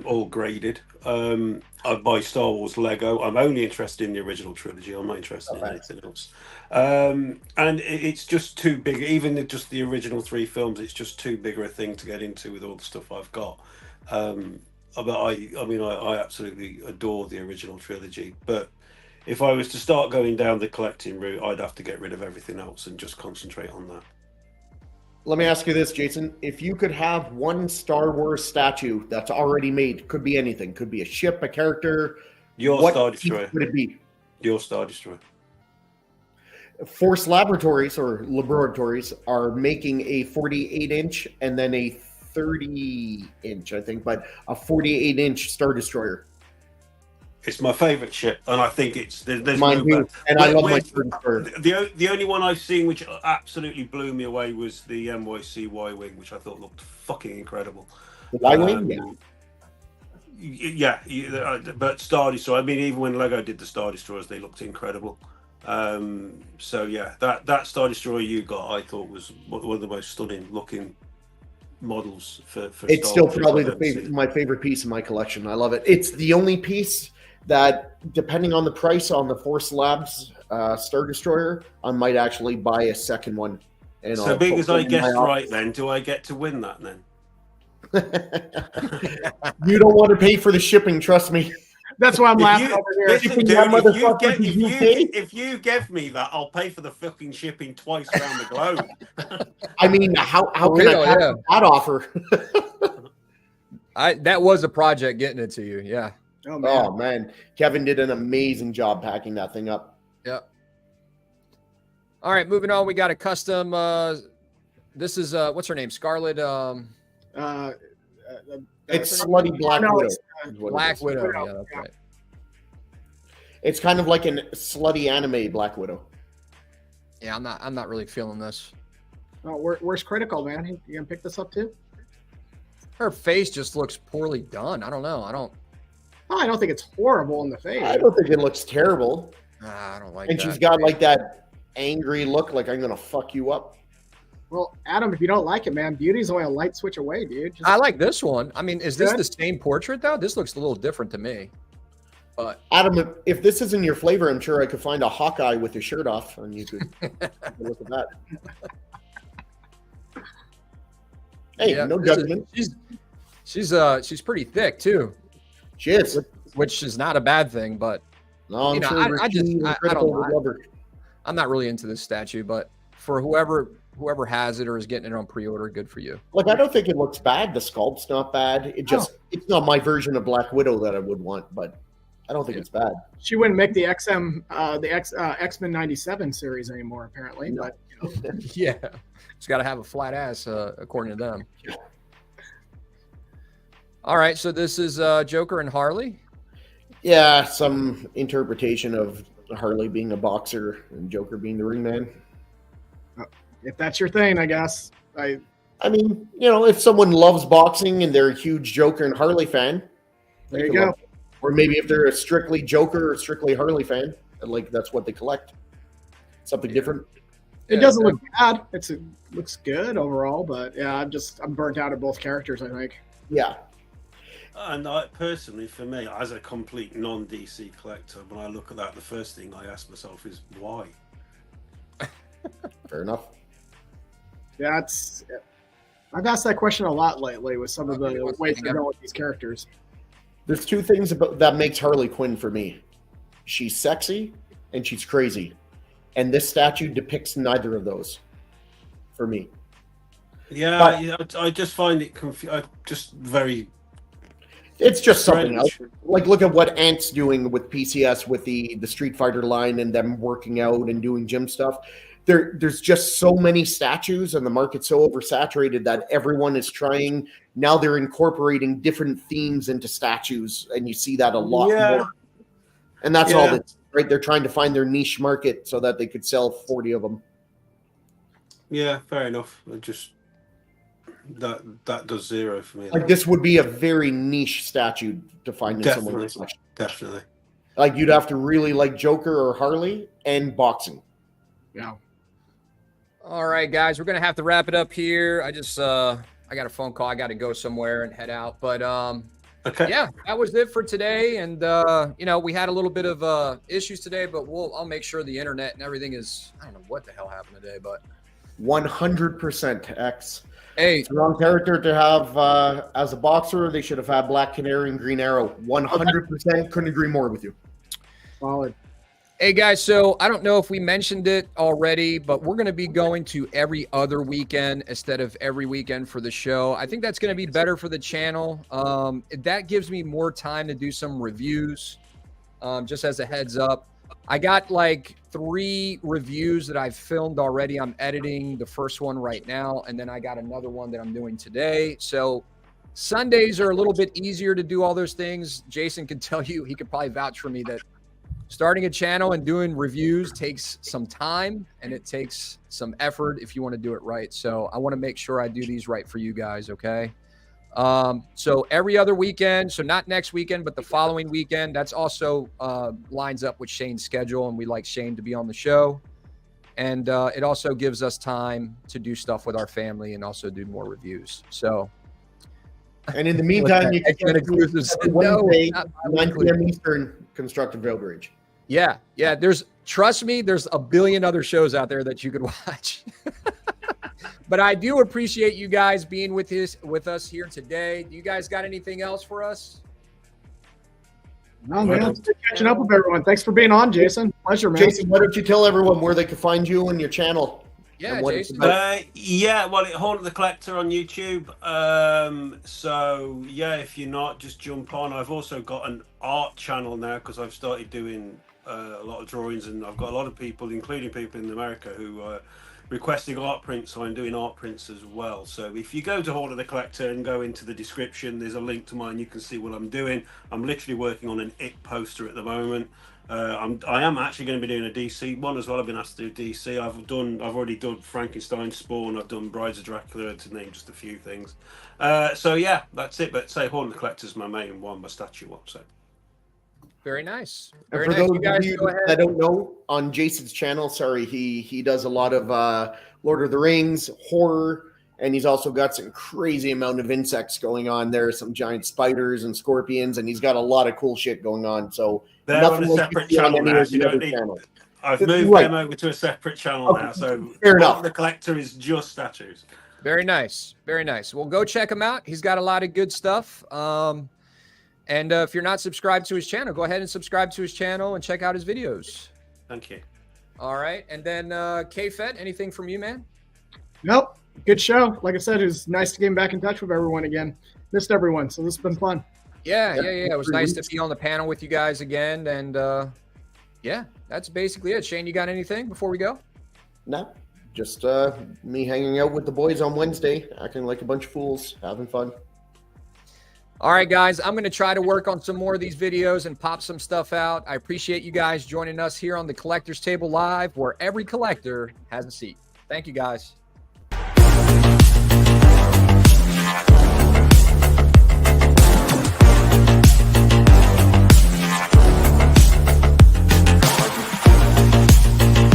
All graded. I buy Star Wars Lego. I'm only interested in the original trilogy. I'm not interested in anything else. And it's just too big. Even just the original 3 films, it's just too big a thing to get into with all the stuff I've got. But I absolutely adore the original trilogy. But if I was to start going down the collecting route, I'd have to get rid of everything else and just concentrate on that. Let me ask you this, Jason. If you could have one Star Wars statue that's already made, could be anything, could be a ship, a character. Your what Star piece Destroyer. would it be? Your Star Destroyer. Force Laboratories or Laboratories are making a 48-inch and then a 30-inch, I think, but a 48-inch Star Destroyer. It's my favorite ship, and I think there's Mine no too. And I love my Star Destroyer. The only one I've seen which absolutely blew me away was the NYC Y-wing, which I thought looked fucking incredible. The Y-wing, but Star Destroyer. I mean, even when Lego did the Star Destroyers, they looked incredible. So yeah, that Star Destroyer you got, I thought was one of the most stunning looking models for it's Star still Wars probably my favorite piece in my collection. I love it. It's the only piece that, depending on the price on the Force Labs Star Destroyer, I might actually buy a second one. And so being as I guessed right, then do I get to win that then? You don't want to pay for the shipping, trust me. That's why I'm laughing over here. Listen, dude, if you give me that, I'll pay for the fucking shipping twice around the globe. I mean, how can I pass that offer? That was a project getting it to you. Yeah. Oh man. Kevin did an amazing job packing that thing up. Yep. All right, moving on. We got a custom. This is what's her name? Scarlet. It's Slutty Black Widow. Black Widow. Yeah, that's right. It's kind of like a slutty anime Black Widow. Yeah, I'm not really feeling this. Oh, where's Critical, man? You gonna pick this up too? Her face just looks poorly done. I don't know. I don't think it's horrible in the face. I don't think it looks terrible. I don't like and that. She's got like that angry look, like I'm gonna fuck you up. Well, Adam, if you don't like it, man, beauty's only a light switch away, dude. I like this one. I mean, is this the same portrait though? This looks a little different to me. But Adam, if this isn't your flavor, I'm sure I could find a Hawkeye with his shirt off, and you could look at that. Hey, yeah, no judgment. She's pretty thick too. She is, which is not a bad thing. But no, I'm sure I don't know. I'm not really into this statue, but for whoever has it or is getting it on pre-order, good for you. Like, I don't think it looks bad. The sculpt's not bad. It's not my version of Black Widow that I would want, but I don't think it's bad. She wouldn't make the X-Men 97 series anymore, apparently. No. But yeah, it's got to have a flat ass, according to them. All right, so this is Joker and Harley. Yeah, some interpretation of Harley being a boxer and Joker being the ring man. If that's your thing, I guess. I mean, if someone loves boxing and they're a huge Joker and Harley fan, there you go. Or maybe if they're a strictly Joker or strictly Harley fan, like that's what they collect. Something different. It doesn't look bad. It looks good overall, but yeah, I'm burnt out of both characters, I think. Yeah. And personally, for me, as a complete non-DC collector, when I look at that, the first thing I ask myself is why. Fair enough. Yeah, I've asked that question a lot lately with some of the ways to go with these characters. There's two things that makes Harley Quinn for me. She's sexy and she's crazy. And this statue depicts neither of those for me. Yeah, I just find it very... It's just something else. Like, look at what Ant's doing with PCS with the Street Fighter line and them working out and doing gym stuff. There's just so many statues and the market's so oversaturated that everyone is trying. Now they're incorporating different themes into statues, and you see that a lot more. And that's all that's right. They're trying to find their niche market so that they could sell 40 of them. Yeah, fair enough. That does zero for me. Like, this would be a very niche statue to find in someone's collection. Definitely. Like, you'd have to really like Joker or Harley and boxing. Yeah. All right, guys, we're gonna have to wrap it up here. I got a phone call. I got to go somewhere and head out. But okay. Yeah, that was it for today. And we had a little bit of issues today, but I'll make sure the internet and everything is. I don't know what the hell happened today, but 100% X. Hey, it's the wrong character to have as a boxer. They should have had Black Canary and Green Arrow. 100%. Couldn't agree more with you. Solid. Hey guys, so I don't know if we mentioned it already, but we're going to be going to every other weekend instead of every weekend for the show. I think that's going to be better for the channel. That gives me more time to do some reviews, just as a heads up. I got like 3 reviews that I've filmed already. I'm editing the first one right now, and then I got another one that I'm doing today. So Sundays are a little bit easier to do all those things. Jason can tell you, he could probably vouch for me that starting a channel and doing reviews takes some time and it takes some effort if you want to do it right. So I want to make sure I do these right for you guys. Okay. So every other weekend, so not next weekend, but the following weekend, that's also lines up with Shane's schedule, and we like Shane to be on the show. And it also gives us time to do stuff with our family and also do more reviews. So, and in the meantime, you can get Wednesday, 9 p.m. Eastern, Constructive Village. Yeah. Trust me, there's a billion other shows out there that you could watch. But I do appreciate you guys being with us here today. Do you guys got anything else for us? No, man. It's good catching up with everyone. Thanks for being on, Jason. Pleasure, man. Jason, why don't you tell everyone where they can find you and your channel? Yeah, Jason. Horn of the Collector on YouTube. So yeah, if you're not, just jump on. I've also got an art channel now because I've started doing a lot of drawings, and I've got a lot of people, including people in America, who are requesting art prints, so I'm doing art prints as well. So if you go to Horn of the Collector and go into the description, there's a link to mine. You can see what I'm doing. I'm literally working on an It poster at the moment. I am actually going to be doing a DC one as well. I've been asked to do DC. I've already done Frankenstein, Spawn. I've done Brides of Dracula, to name just a few things. So yeah, that's it. But say Horn of the Collector is my main one, my statue one. So very nice. And for those of you that don't know, on Jason's channel, he does a lot of Lord of the Rings, horror, and he's also got some crazy amount of insects going on there, some giant spiders and scorpions, and he's got a lot of cool shit going on. So they're on a separate channel now. You don't need, I've moved them over to a separate channel now. So fair enough. The Collector is just statues. Very nice. Very nice. Well, go check him out. He's got a lot of good stuff. And if you're not subscribed to his channel, go ahead and subscribe to his channel and check out his videos. Thank you. All right. And then K-Fed, anything from you, man? Nope. Good show. Like I said, it was nice to get back in touch with everyone again. Missed everyone, so this has been fun. Yeah. It was nice to be on the panel with you guys again. And yeah, that's basically it. Shane, you got anything before we go? No, just me hanging out with the boys on Wednesday, acting like a bunch of fools, having fun. All right, guys, I'm going to try to work on some more of these videos and pop some stuff out. I appreciate you guys joining us here on the Collector's Table Live, where every collector has a seat. Thank you, guys.